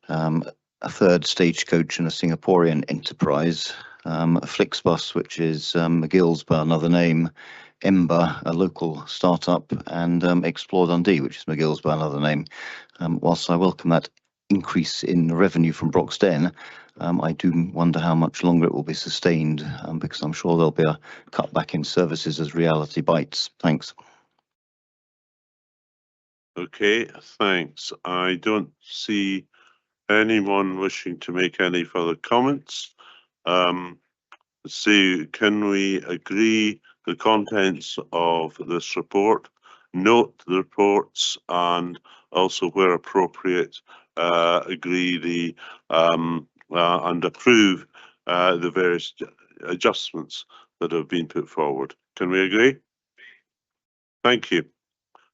a third stagecoach and a Singaporean enterprise, Flixbus, which is McGill's by another name, Ember, a local startup, and Explore Dundee, which is McGill's by another name. Whilst I welcome that increase in revenue from Broxden, I do wonder how much longer it will be sustained, because I'm sure there'll be a cutback in services as reality bites. Thanks. Okay, thanks. I don't see anyone wishing to make any further comments. So can we agree the contents of this report, note the reports, and also where appropriate, agree the and approve the various adjustments that have been put forward? Can we agree? Thank you.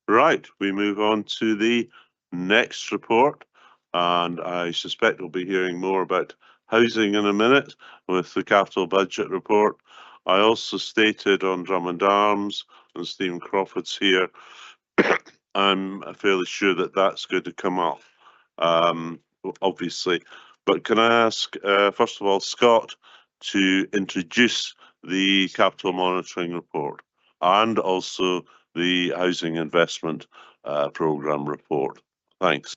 Right, we move on to the next report, and I suspect we'll be hearing more about housing in a minute with the capital budget report. I also stated on Drummond Arms, and Stephen Crawford's here, I'm fairly sure that that's going to come up, obviously. But can I ask, first of all, Scott to introduce the capital monitoring report and also the housing investment programme report. Thanks.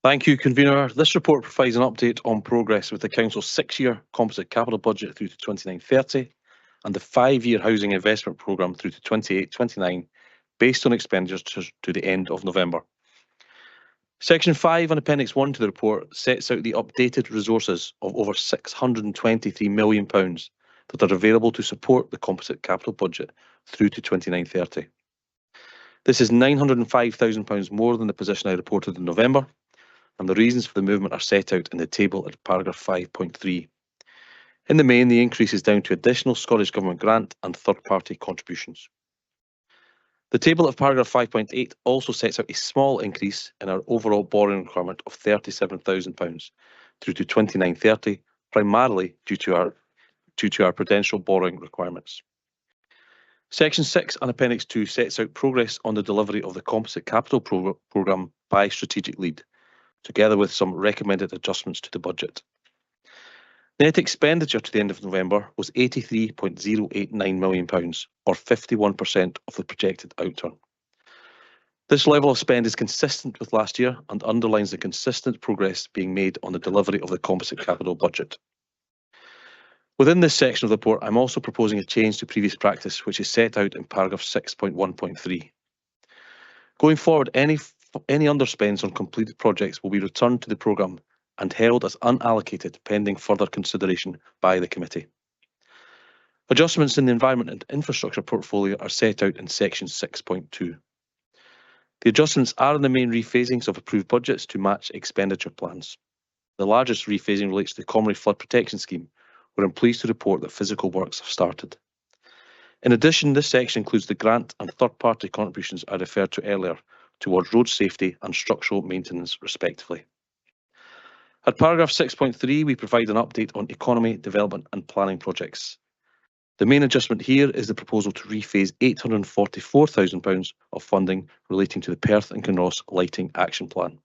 Thank you, Convener. This report provides an update on progress with the Council's 6-year composite capital budget through to 29-30 and the 5-year housing investment programme through to 28-29, based on expenditures to the end of November. Section 5 and Appendix 1 to the report sets out the updated resources of over £623 million that are available to support the composite capital budget through to 29-30. This is £905,000 more than the position I reported in November, and the reasons for the movement are set out in the table at paragraph 5.3. In the main, the increase is down to additional Scottish Government grant and third-party contributions. The table of paragraph 5.8 also sets out a small increase in our overall borrowing requirement of £37,000 through to 29-30, primarily due to our prudential borrowing requirements. Section 6 and Appendix 2 sets out progress on the delivery of the composite capital programme by strategic lead, together with some recommended adjustments to the budget. Net expenditure to the end of November was £83.089 million, or 51% of the projected outturn. This level of spend is consistent with last year and underlines the consistent progress being made on the delivery of the composite capital budget. Within this section of the report, I'm also proposing a change to previous practice, which is set out in paragraph 6.1.3. Going forward, any underspends on completed projects will be returned to the programme and held as unallocated pending further consideration by the committee. Adjustments in the environment and infrastructure portfolio are set out in section 6.2. The adjustments are in the main rephasings of approved budgets to match expenditure plans. The largest rephasing relates to the Comrie Flood Protection Scheme, where I'm pleased to report that physical works have started. In addition, this section includes the grant and third-party contributions I referred to earlier towards road safety and structural maintenance, respectively. At paragraph 6.3, we provide an update on economy, development and planning projects. The main adjustment here is the proposal to rephase £844,000 of funding relating to the Perth and Kinross Lighting Action Plan.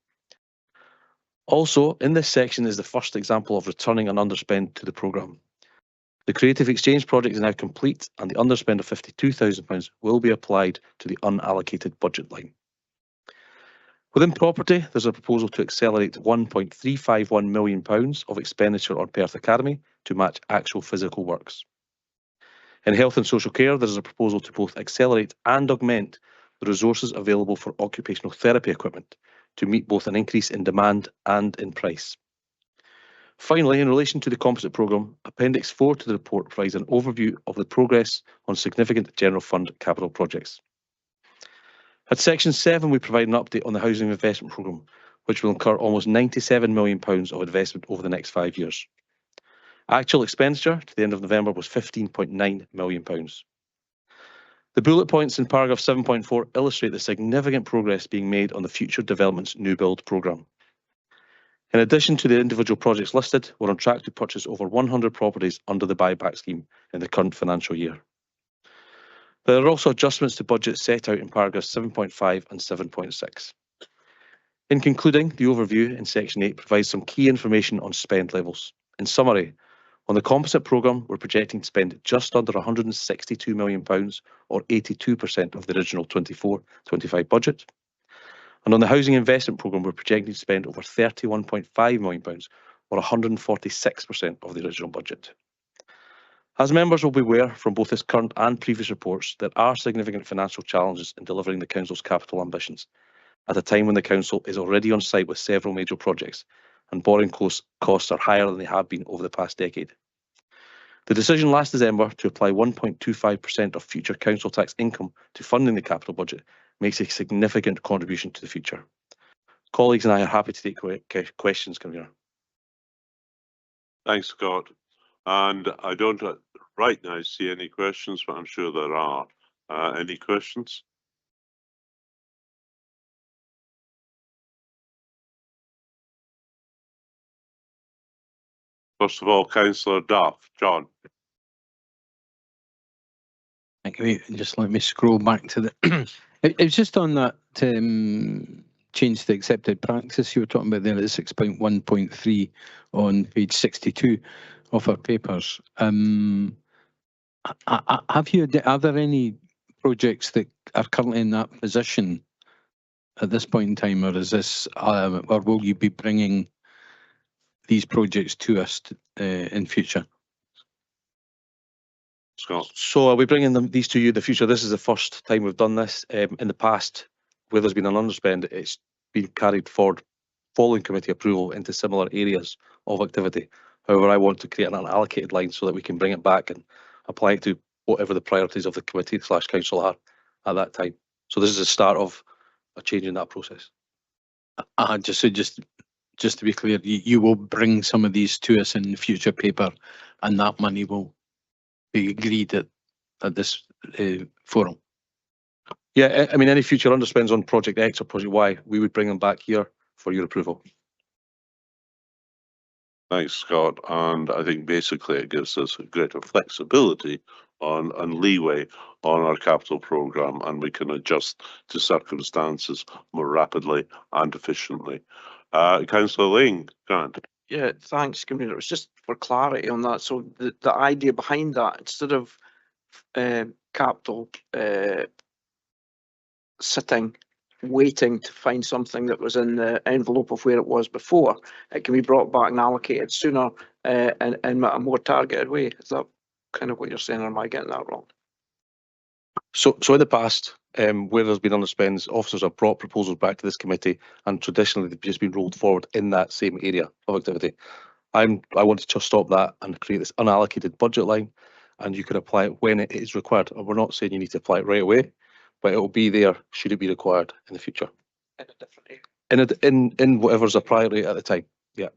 Also, in this section is the first example of returning an underspend to the programme. The Creative Exchange project is now complete, and the underspend of £52,000 will be applied to the unallocated budget line. Within property, there's a proposal to accelerate £1.351 million of expenditure on Perth Academy to match actual physical works. In health and social care, there is a proposal to both accelerate and augment the resources available for occupational therapy equipment to meet both an increase in demand and in price. Finally, in relation to the composite programme, Appendix 4 to the report provides an overview of the progress on significant general fund capital projects. At section 7, we provide an update on the housing investment programme, which will incur almost £97 million of investment over the next 5 years. Actual expenditure to the end of November was £15.9 million. The bullet points in paragraph 7.4 illustrate the significant progress being made on the Future Developments New Build programme. In addition to the individual projects listed, we're on track to purchase over 100 properties under the buyback scheme in the current financial year. There are also adjustments to budget set out in paragraphs 7.5 and 7.6. In concluding, the overview in section 8 provides some key information on spend levels. In summary, On the composite programme, we're projecting to spend just under £162 million, or 82% of the original 24-25 budget. And on the housing investment programme, we're projecting to spend over £31.5 million, or 146% of the original budget. As members will be aware from both this current and previous reports, there are significant financial challenges in delivering the Council's capital ambitions, at a time when the Council is already on site with several major projects, and borrowing costs are higher than they have been over the past decade. The decision last December to apply 1.25% of future council tax income to funding the capital budget makes a significant contribution to the future. Colleagues and I are happy to take questions, Convener. Thanks, Scott. And I don't right now see any questions, but I'm sure there are. Any questions? First of all, Councillor Duff. John. Thank you. Just let me scroll back to the. It was just on that change to accepted practice you were talking about there at 6.1.3 on page 62 of our papers. Are there any projects that are currently in that position at this point in time, or is this, or will you be bringing these projects to us in future? Scott. So are we bringing these to you in the future? This is the first time we've done this. In the past, where there's been an underspend, it's been carried forward following committee approval into similar areas of activity. However, I want to create an unallocated line so that we can bring it back and apply it to whatever the priorities of the committee/council are at that time. So this is the start of a change in that process. Just to be clear, you will bring some of these to us in the future paper, and that money will be agreed at this forum. Yeah, I mean, any future underspends on Project X or Project Y, we would bring them back here for your approval. Thanks, Scott. And I think basically it gives us a greater flexibility and leeway on our capital programme, and we can adjust to circumstances more rapidly and efficiently. Councillor Ling, Grant. Yeah, thanks, Convener. It was just for clarity on that. So the idea behind that, instead of capital sitting, waiting to find something that was in the envelope of where it was before, it can be brought back and allocated sooner in a more targeted way. Is that kind of what you're saying, or am I getting that wrong? So in the past, where there's been underspends, officers have brought proposals back to this committee, and traditionally they've just been rolled forward in that same area of activity. I want to just stop that and create this unallocated budget line, and you can apply it when it is required. And we're not saying you need to apply it right away, but it will be there should it be required in the future. In a different area. In whatever's a priority at the time. Yeah.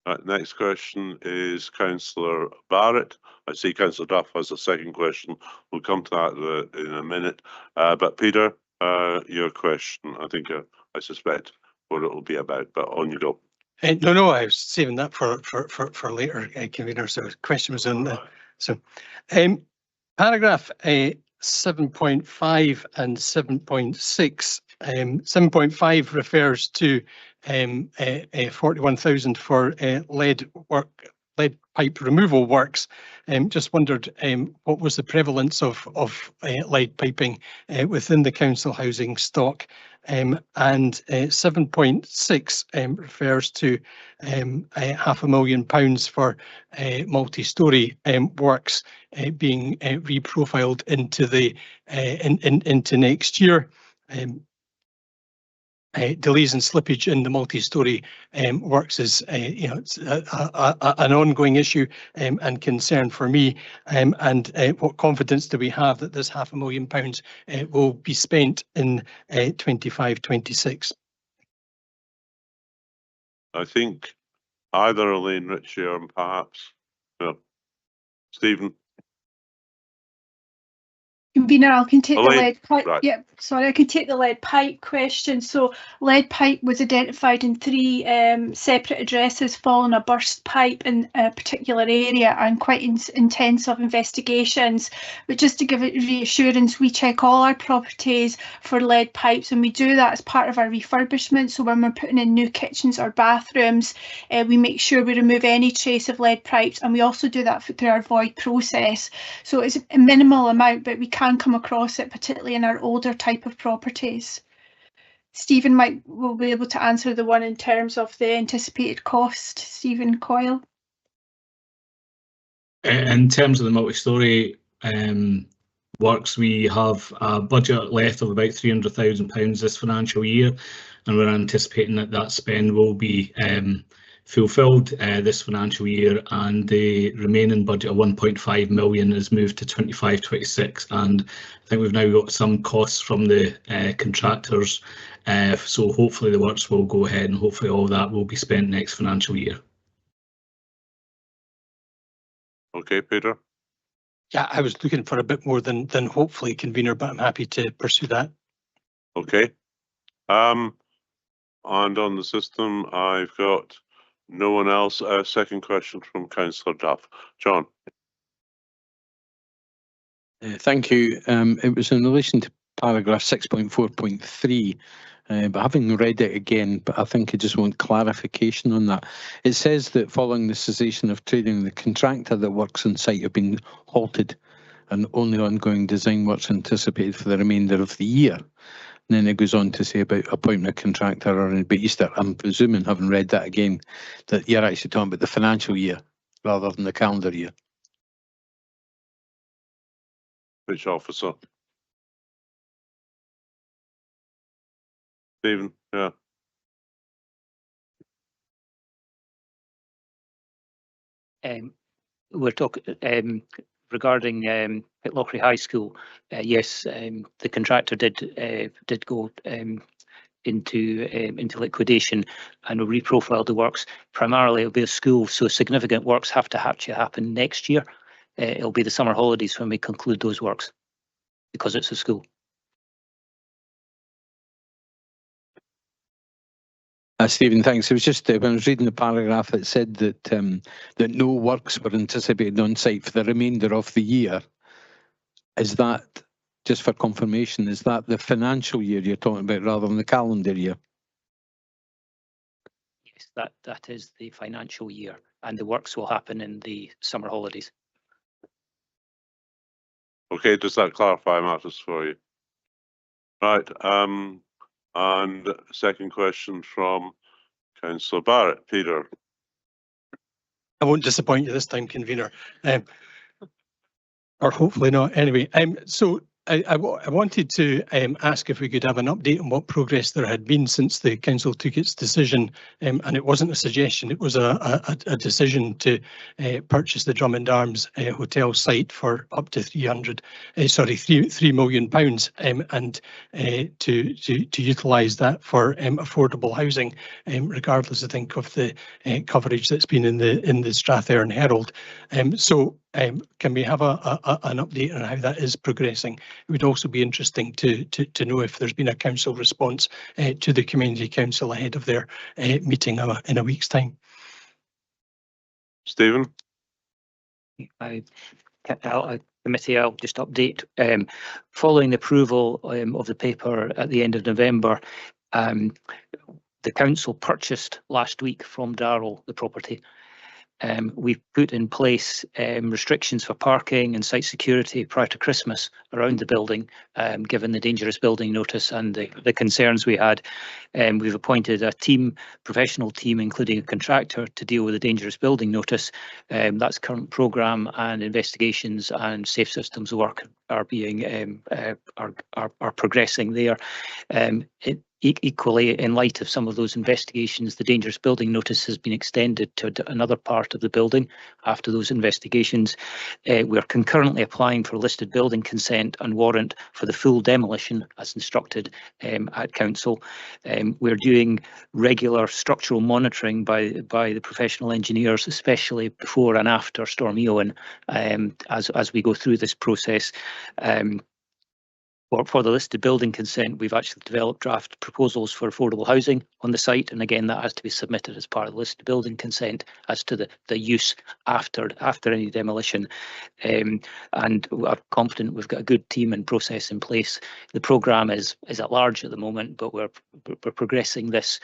Right, next question is Councillor Barrett. I see Councillor Duff has a second question. We'll come to that in a minute. But Peter, your question, I think I suspect what it will be about, but on you go. No, I was saving that for later, Convener. So the question was on the, so paragraph 7.5 and 7.6. 7.5 refers to 41,000 for lead pipe removal works. Just wondered what was the prevalence of lead piping within the council housing stock. And 7.6 refers to £500,000 for multi-storey works being reprofiled into the into next year. Delays and slippage in the multi-storey works is it's an ongoing issue and concern for me. And what confidence do we have that this £500,000 will be spent in 25-26? I think either Elaine Ritchie or perhaps Stephen. Convener, I can take the Elaine, lead pipe. right. Yeah, sorry, I can take the lead pipe question. So lead pipe was identified in 3 separate addresses following a burst pipe in a particular area and quite intensive investigations. But just to give it reassurance, we check all our properties for lead pipes, and we do that as part of our refurbishment. So when we're putting in new kitchens or bathrooms, we make sure we remove any trace of lead pipes, and we also do that through our void process. So it's a minimal amount, but we can come across it, particularly in our older type of properties. Stephen will be able to answer the one in terms of the anticipated cost. Stephen Coyle. In terms of the multi-storey works, we have a budget left of about £300,000 this financial year, and we're anticipating that that spend will be fulfilled this financial year, and the remaining budget of 1.5 million is moved to 25-26, and I think we've now got some costs from the contractors, so hopefully the works will go ahead and hopefully all that will be spent next financial year. Okay, Peter. Yeah, I was looking for a bit more than hopefully, Convener, but I'm happy to pursue that. Okay. And on the system, I've got no one else. Second question from Councillor Duff. John. Thank you. It was in relation to paragraph 6.4.3, but having read it again, but I think I just want clarification on that. It says that following the cessation of trading, the contractor that works on site have been halted and only ongoing design works anticipated for the remainder of the year. And then it goes on to say about appointing a contractor or an Easter. I'm presuming, having read that again, that you're actually talking about the financial year rather than the calendar year. Which officer? Stephen, yeah. We're talking regarding Pitlochry High School. Yes, the contractor did go into liquidation, and will reprofile the works. Primarily, it'll be a school, so significant works have to actually happen next year. It'll be the summer holidays when we conclude those works, because it's a school. Stephen, thanks. It was just when I was reading the paragraph, it said that that no works were anticipated on site for the remainder of the year. Is that, just for confirmation, is that the financial year you're talking about rather than the calendar year? Yes, that is the financial year, and the works will happen in the summer holidays. Okay, does that clarify matters for you? Right. And second question from Councillor Barrett. Peter. I won't disappoint you this time, Convener, or hopefully not. Anyway, so I wanted to ask if we could have an update on what progress there had been since the council took its decision, and it wasn't a suggestion, it was a decision to purchase the Drummond Arms hotel site for up to £3 million, and to utilise that for affordable housing, regardless, I think, of the coverage that's been in the Strathearn Herald. So can we have an update on how that is progressing? It would also be interesting to know if there's been a council response to the Community Council ahead of their meeting in a week's time. Stephen? Committee, I'll just update. Following the approval of the paper at the end of November, the council purchased last week from Darrell the property. We've put in place restrictions for parking and site security prior to Christmas around the building, given the dangerous building notice and the concerns we had. We've appointed a professional team, including a contractor, to deal with the dangerous building notice. That's current programme, and investigations and safe systems work are being are progressing there. Equally, in light of some of those investigations, the dangerous building notice has been extended to another part of the building after those investigations. We're concurrently applying for listed building consent and warrant for the full demolition as instructed at council. We're doing regular structural monitoring by the professional engineers, especially before and after Storm Eowyn, as we go through this process. For the listed building consent, we've actually developed draft proposals for affordable housing on the site, and again that has to be submitted as part of the listed building consent as to the use after any demolition. And I'm confident we've got a good team and process in place. The programme is at large at the moment, but we're progressing this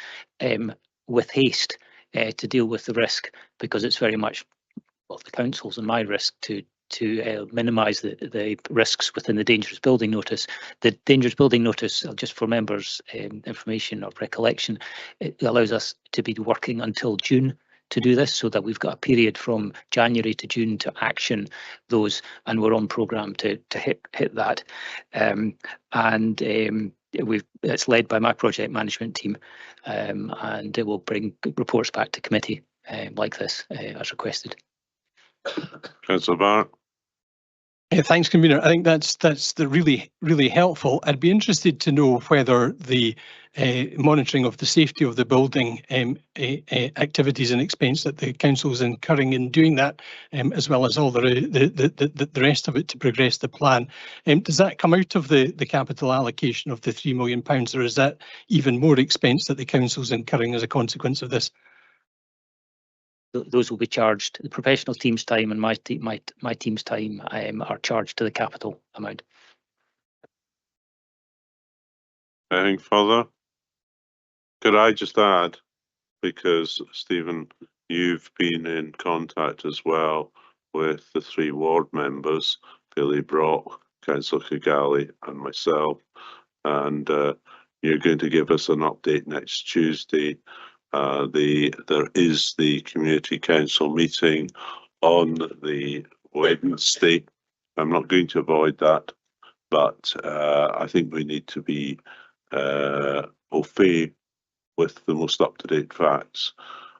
with haste to deal with the risk, because it's very much, well, the council's and my risk to minimise the risks within the dangerous building notice. The dangerous building notice, just for members' information or recollection, it allows us to be working until June to do this, so that we've got a period from January to June to action those, and we're on programme to hit that. It's led by my project management team, and it will bring reports back to committee like this as requested. Councillor Barrett. Thanks, Convener. I think that's the really helpful. I'd be interested to know whether the monitoring of the safety of the building activities and expense that the council is incurring in doing that, as well as all the rest of it to progress the plan, does that come out of the capital allocation of the £3 million, or is that even more expense that the council is incurring as a consequence of this? Those will be charged. The professional team's time and my team's time are charged to the capital amount. Anything further? Could I just add, because Stephen, you've been in contact as well with the 3 ward members, Billy Brock, Councillor Kigali and myself, and you're going to give us an update next Tuesday. There is the community council meeting on the Wednesday. I'm not going to avoid that, but I think we need to be au fait with the most up-to-date facts.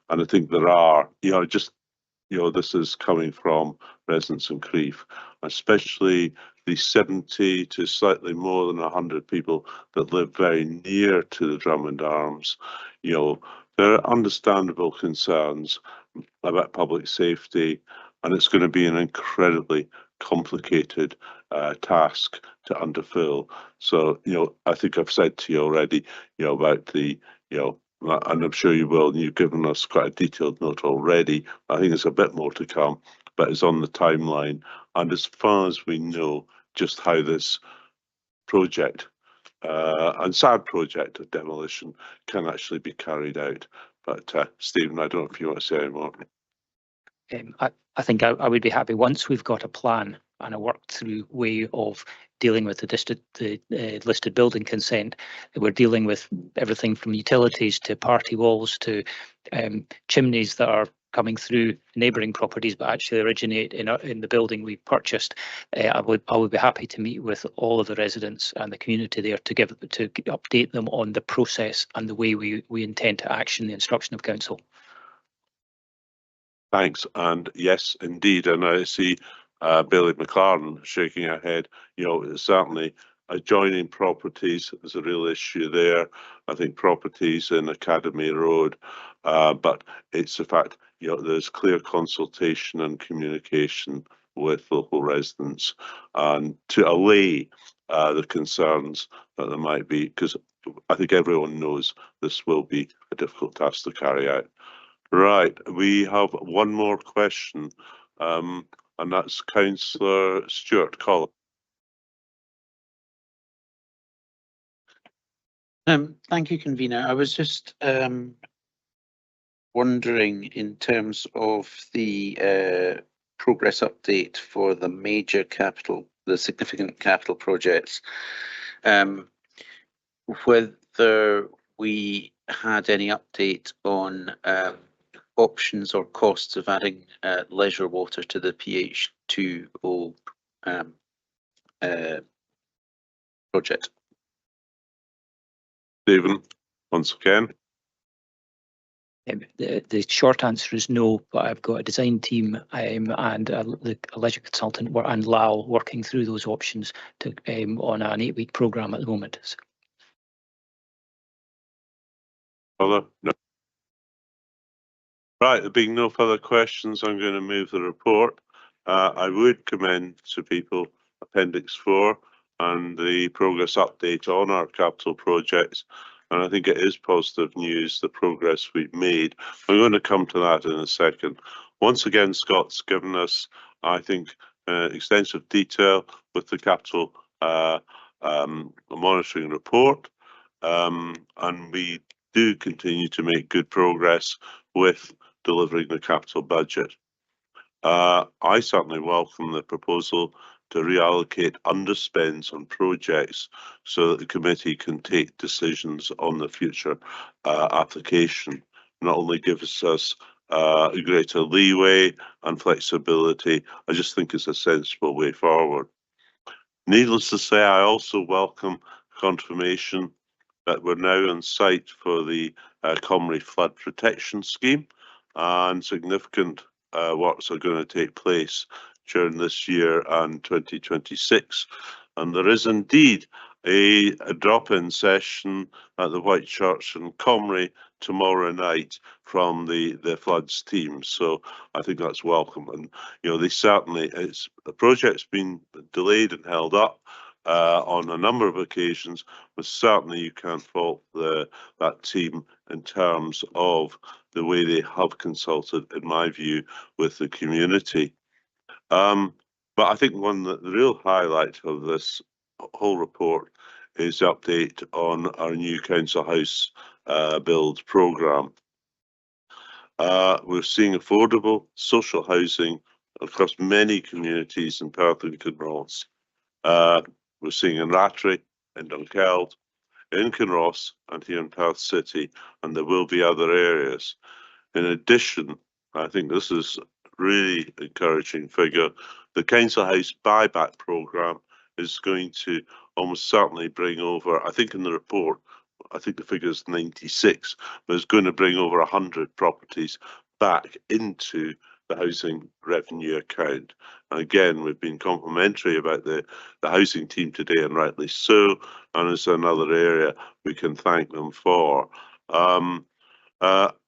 And I think there are, this is coming from residents in Crieff, especially the 70 to slightly more than 100 people that live very near to the Drummond Arms. There are understandable concerns about public safety, and it's going to be an incredibly complicated task to underfill. So, I think I've said to you already, about the, and I'm sure you will, and you've given us quite a detailed note already. I think there's a bit more to come, but it's on the timeline. And as far as we know, just how this project and sad project of demolition can actually be carried out. But Stephen, I don't know if you want to say any more. I think I would be happy once we've got a plan and a worked through way of dealing with the listed building consent. We're dealing with everything from utilities to party walls to chimneys that are coming through neighbouring properties but actually originate in the building we purchased. I would be happy to meet with all of the residents and the community there to update them on the process and the way we intend to action the instruction of council. Thanks, and yes, indeed, and I see Bailey McLaren shaking her head. Certainly adjoining properties is a real issue there. I think properties in Academy Road, but it's the fact, there's clear consultation and communication with local residents and to allay the concerns that there might be, because I think everyone knows this will be a difficult task to carry out. Right, we have one more question, and that's Councillor Stuart Collins. Thank you, Convener. I was just wondering, in terms of the progress update for the significant capital projects, whether we had any update on options or costs of adding leisure water to the PH2O project. Stephen, once again. The short answer is no, but I've got a design team and the leisure consultant and Lal working through those options on an 8-week programme at the moment. No. Right, there being no further questions, I'm going to move the report. I would commend to people Appendix 4 and the progress update on our capital projects. And I think it is positive news, the progress we've made. I'm going to come to that in a second. Once again, Scott's given us, I think, extensive detail with the capital monitoring report. And we do continue to make good progress with delivering the capital budget. I certainly welcome the proposal to reallocate underspends on projects so that the committee can take decisions on the future application. Not only gives us greater leeway and flexibility, I just think it's a sensible way forward. Needless to say, I also welcome confirmation that we're now on site for the Comrie Flood Protection Scheme, and significant works are going to take place during this year and 2026. And there is indeed a drop-in session at the White Church in Comrie tomorrow night from the floods team. So I think that's welcome. And they certainly, the project's been delayed and held up on a number of occasions, but certainly you can't fault that team in terms of the way they have consulted, in my view, with the community. But I think the real highlight of this whole report is the update on our new council house build programme. We're seeing affordable social housing across many communities in Perth and Kinross. We're seeing in Rattray, in Dunkeld, in Kinross, and here in Perth City, and there will be other areas. In addition, I think this is really encouraging figure. The council house buyback programme is going to almost certainly bring over, I think in the report, I think the figure is 96, but it's going to bring over 100 properties back into the housing revenue account. And again, we've been complimentary about the housing team today, and rightly so, and it's another area we can thank them for.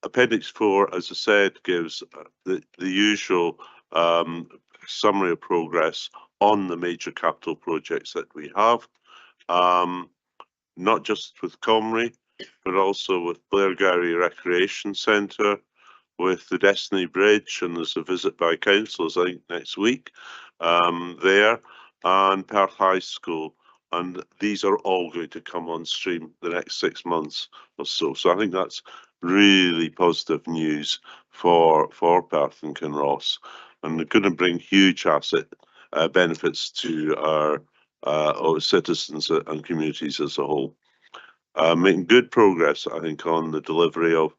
Appendix 4, as I said, gives the usual summary of progress on the major capital projects that we have, not just with Comrie, but also with Blairgowrie Recreation Centre, with the Destiny Bridge, and there's a visit by councillors, I think, next week there, and Perth High School. And these are all going to come on stream the next 6 months or so. So I think that's really positive news for Perth and Kinross, and they're going to bring huge asset benefits to our citizens and communities as a whole. Making good progress, I think, on the delivery of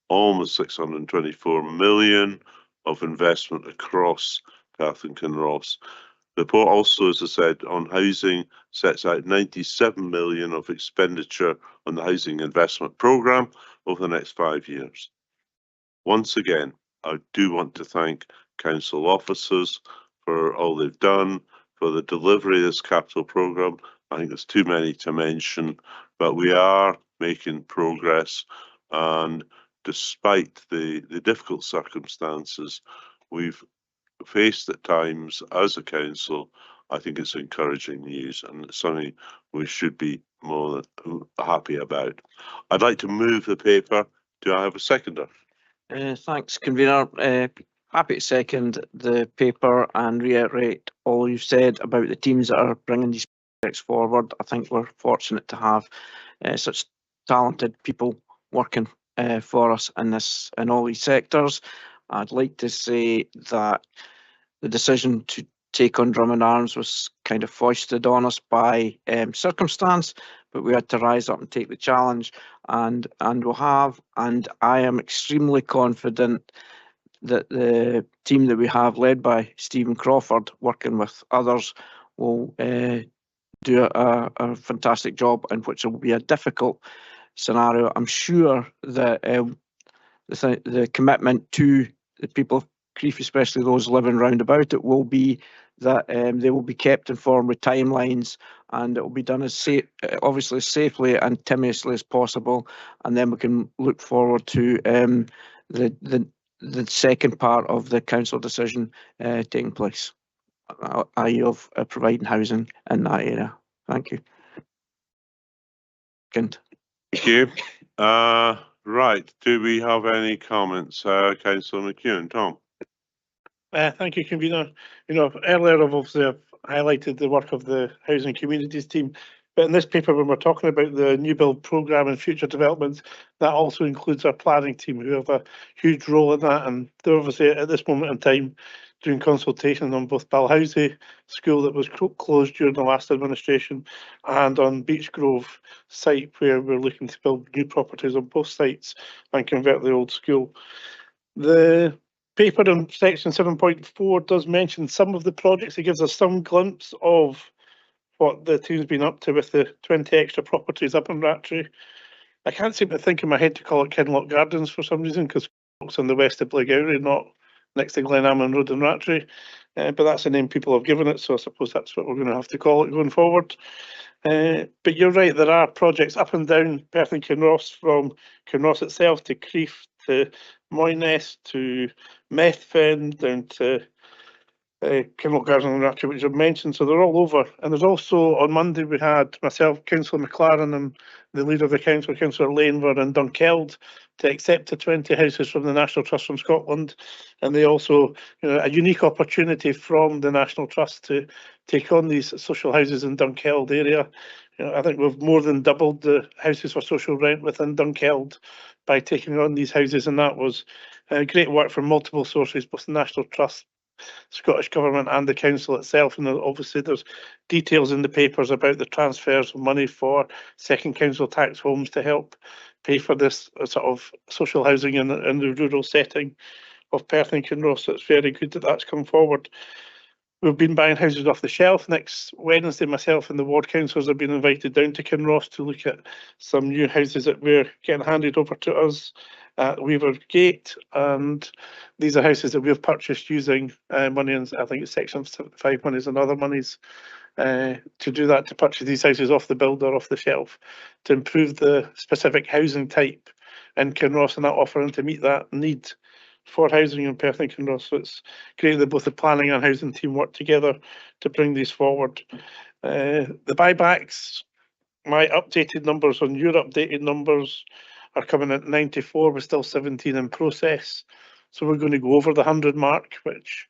almost 624 million of investment across Perth and Kinross. The report also, as I said, on housing sets out 97 million of expenditure on the housing investment programme over the next 5 years. Once again, I do want to thank council officers for all they've done, for the delivery of this capital programme. I think there's too many to mention, but we are making progress, and despite the difficult circumstances we've faced at times as a council, I think it's encouraging news, and it's something we should be more than happy about. I'd like to move the paper. Do I have a seconder? Thanks, convener. Happy to second the paper and reiterate all you've said about the teams that are bringing these projects forward. I think we're fortunate to have such talented people working for us in all these sectors. I'd like to say that the decision to take on Drummond Arms was kind of foisted on us by circumstance, but we had to rise up and take the challenge, and we'll have. And I am extremely confident that the team that we have, led by Stephen Crawford, working with others, will do a fantastic job, in which will be a difficult scenario. I'm sure that the commitment to the people of Crieff, especially those living round about it, will be that they will be kept informed with timelines, and it will be done as obviously as safely and timely as possible. And then we can look forward to the second part of the council decision taking place, i.e. of providing housing in that area. Thank you. Second. Thank you. Right, do we have any comments? Councillor McEwen, Tom? Thank you, convener. You know, earlier I've obviously highlighted the work of the Housing Communities team, but in this paper, when we're talking about the new build programme and future developments, that also includes our planning team, who have a huge role in that, and they're obviously at this moment in time doing consultation on both Balhousie School that was closed during the last administration, and on Beech Grove site, where we're looking to build new properties on both sites and convert the old school. The paper in section 7.4 does mention some of the projects. It gives us some glimpse of what the team's been up to with the 20 extra properties up in Rattray. I can't seem to think in my head to call it Kinloch Gardens for some reason, because it's on the west of Blairgowrie, not next to Glenalmond Road in Rattray. But that's the name people have given it, so I suppose that's what we're going to have to call it going forward. But you're right, there are projects up and down Perth and Kinross, from Kinross itself to Crieff to Moyness to Methven down to Kinloch Gardens and Rattray, which I've mentioned, so they're all over. And there's also, on Monday, we had myself, Councillor McLaren, and the leader of the council, Councillor Lane, were in Dunkeld to accept the 20 houses from the National Trust from Scotland. And they also, you know, a unique opportunity from the National Trust to take on these social houses in Dunkeld area. You know, I think we've more than doubled the houses for social rent within Dunkeld by taking on these houses, and that was great work from multiple sources, both the National Trust, Scottish Government and the council itself. And obviously there's details in the papers about the transfers of money for second council tax homes to help pay for this sort of social housing in the rural setting of Perth and Kinross. So it's very good that that's come forward. We've been buying houses off the shelf. Next Wednesday, myself and the ward councillors have been invited down to Kinross to look at some new houses that we're getting handed over to us at Weaver Gate, and these are houses that we've purchased using money, and I think it's Section 75 monies and other monies to do that, to purchase these houses off the builder, off the shelf, to improve the specific housing type in Kinross and that offering to meet that need for housing in Perth and Kinross. So it's great that both the planning and housing team work together to bring these forward. The buybacks, my updated numbers on your updated numbers are coming at 94, we're still 17 in process. So we're going to go over the 100 mark, which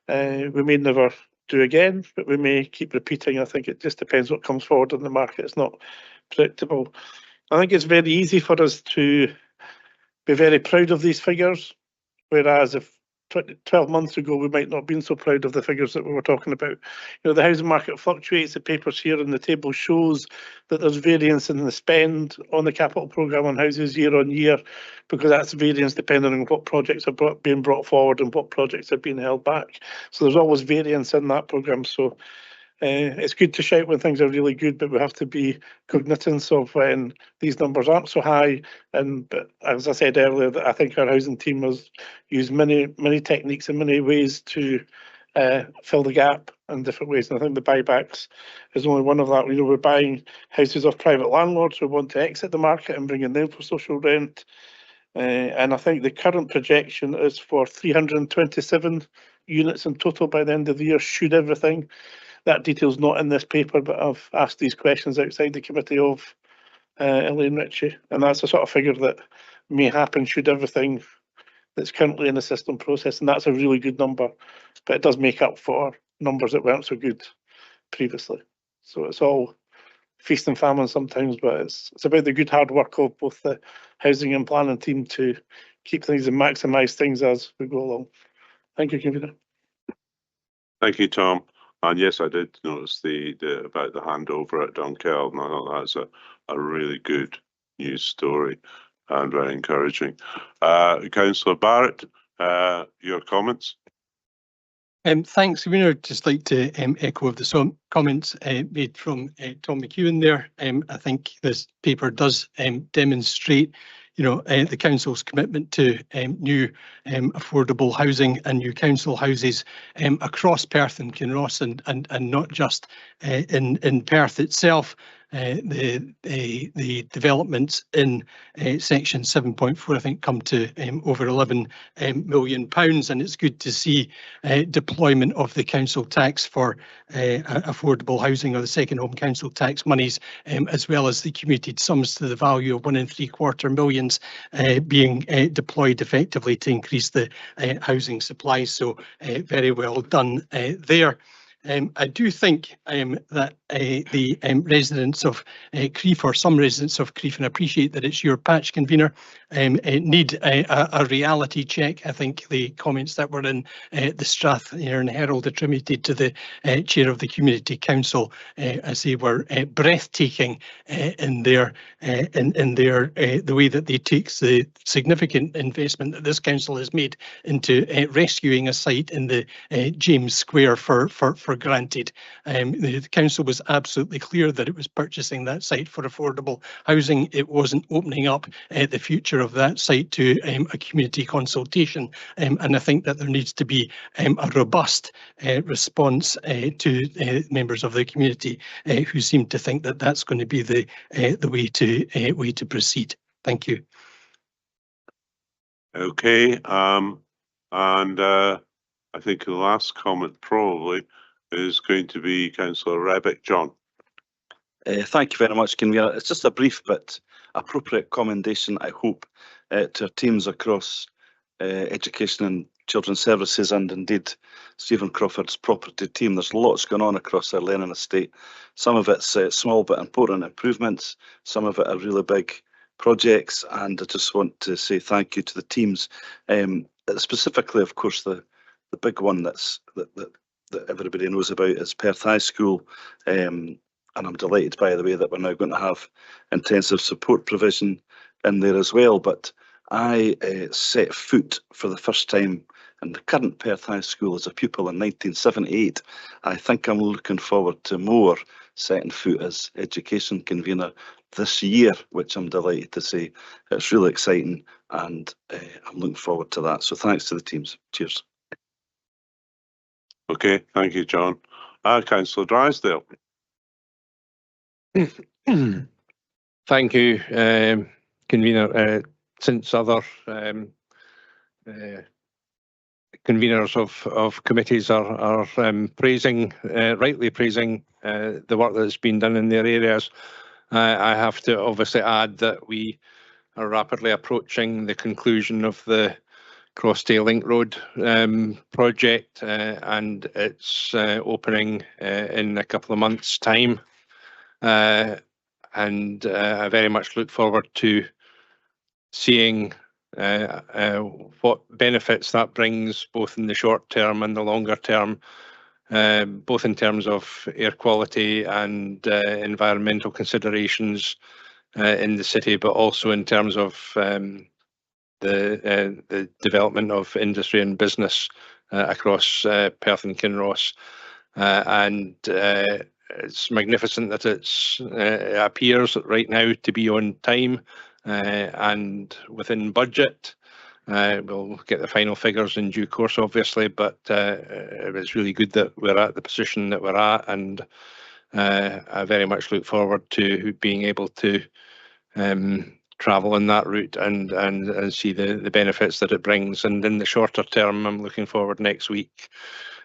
we may never do again, but we may keep repeating. I think it just depends what comes forward in the market. It's not predictable. I think it's very easy for us to be very proud of these figures, whereas if 12 months ago we might not have been so proud of the figures that we were talking about. You know, the housing market fluctuates. The papers here in the table shows that there's variance in the spend on the capital programme on houses year on year, because that's variance depending on what projects are being brought forward and what projects are being held back. So there's always variance in that programme. So it's good to shout when things are really good, but we have to be cognizant of when these numbers aren't so high. But as I said earlier, I think our housing team has used many techniques and many ways to fill the gap in different ways. And I think the buybacks is only one of that. You know, we're buying houses off private landlords who want to exit the market and bringing them for social rent. And I think the current projection is for 327 units in total by the end of the year, should everything. That detail's not in this paper, but I've asked these questions outside the committee of Elaine Ritchie, and that's the sort of figure that may happen should everything that's currently in the system process, and that's a really good number, but it does make up for numbers that weren't so good previously. So it's all feast and famine sometimes, but it's about the good hard work of both the housing and planning team to keep things and maximise things as we go along. Thank you, Convener. Thank you, Tom. And yes, I did notice the about the handover at Dunkeld, and I thought that's a really good news story and very encouraging. Councillor Barrett, your comments? Thanks. I'd just like to echo of the comments made from Tom McEwen there. I think this paper does demonstrate, you know, the council's commitment to new affordable housing and new council houses across Perth and Kinross, and not just in Perth itself. the developments in section 7.4, I think, come to over 11 million pounds, and it's good to see deployment of the council tax for affordable housing, or the second home council tax monies, as well as the commuted sums to the value of 1 3/4 million being deployed effectively to increase the housing supply. So very well done there. I do think that the residents of Crieff, or some residents of Crieff, and I appreciate that it's your patch, convener, need a reality check. I think the comments that were in the Strathnairn Herald attributed to the chair of the Community Council, as they were breathtaking in their the way that they take the significant investment that this council has made into rescuing a site in the James Square for granted. The council was absolutely clear that it was purchasing that site for affordable housing. It wasn't opening up the future of that site to a community consultation, and I think that there needs to be a robust response to members of the community who seem to think that that's going to be the way to proceed. Thank you. Okay, and I think the last comment probably is going to be Councillor Rebick. John. Thank you very much, convener. It's just a brief but appropriate commendation, I hope, to our teams across education and children's services, and indeed Stephen Crawford's property team. There's lots going on across our Lennon estate. Some of it's small but important improvements, some of it are really big projects, and I just want to say thank you to the teams. Specifically, of course, the big one that everybody knows about is Perth High School, and I'm delighted, by the way, that we're now going to have intensive support provision in there as well. But I set foot for the first time in the current Perth High School as a pupil in 1978. I think I'm looking forward to more setting foot as education convener this year, which I'm delighted to say. It's really exciting, and I'm looking forward to that. So thanks to the teams. Cheers. Okay, thank you, John. Councillor Drysdale. Thank you, convener. Since other conveners of committees are praising, rightly praising the work that's been done in their areas, I have to obviously add that we are rapidly approaching the conclusion of the Crossdale Link Road project, and it's opening in a couple of months' time. And I very much look forward to seeing what benefits that brings, both in the short term and the longer term, both in terms of air quality and environmental considerations in the city, but also in terms of the development of industry and business across Perth and Kinross. And it's magnificent that it appears right now to be on time and within budget. We'll get the final figures in due course, obviously, but it was really good that we're at the position that we're at, and I very much look forward to being able to travel in that route and see the benefits that it brings. And in the shorter term, I'm looking forward next week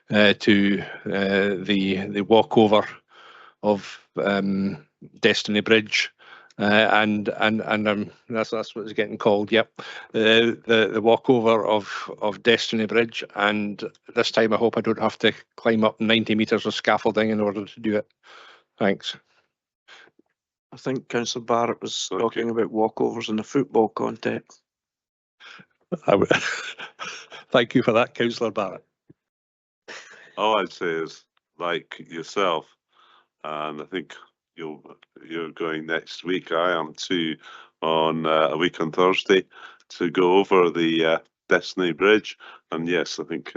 to the walkover of Destiny Bridge, and that's what it's getting called. Yep, the walkover of Destiny Bridge, and this time I hope I don't have to climb up 90 metres of scaffolding in order to do it. Thanks. I think Councillor Barrett was talking about walkovers in the football context. Thank you for that, Councillor Barrett. All I'd say is, like yourself, and I think you're going next week. I am too, on a week on Thursday, to go over the Destiny Bridge. And yes, I think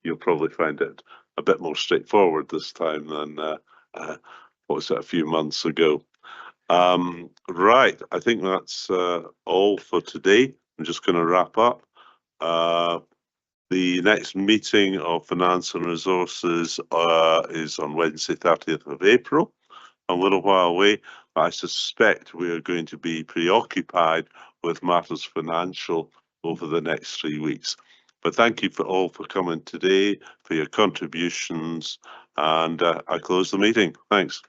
you'll probably find it a bit more straightforward this time than what was it, a few months ago. Right, I think that's all for today. I'm just going to wrap up. The next meeting of Finance and Resources is on Wednesday, 30th of April, a little while away. I suspect we are going to be preoccupied with matters financial over the next 3 weeks. But thank you all for coming today, for your contributions, and I close the meeting. Thanks.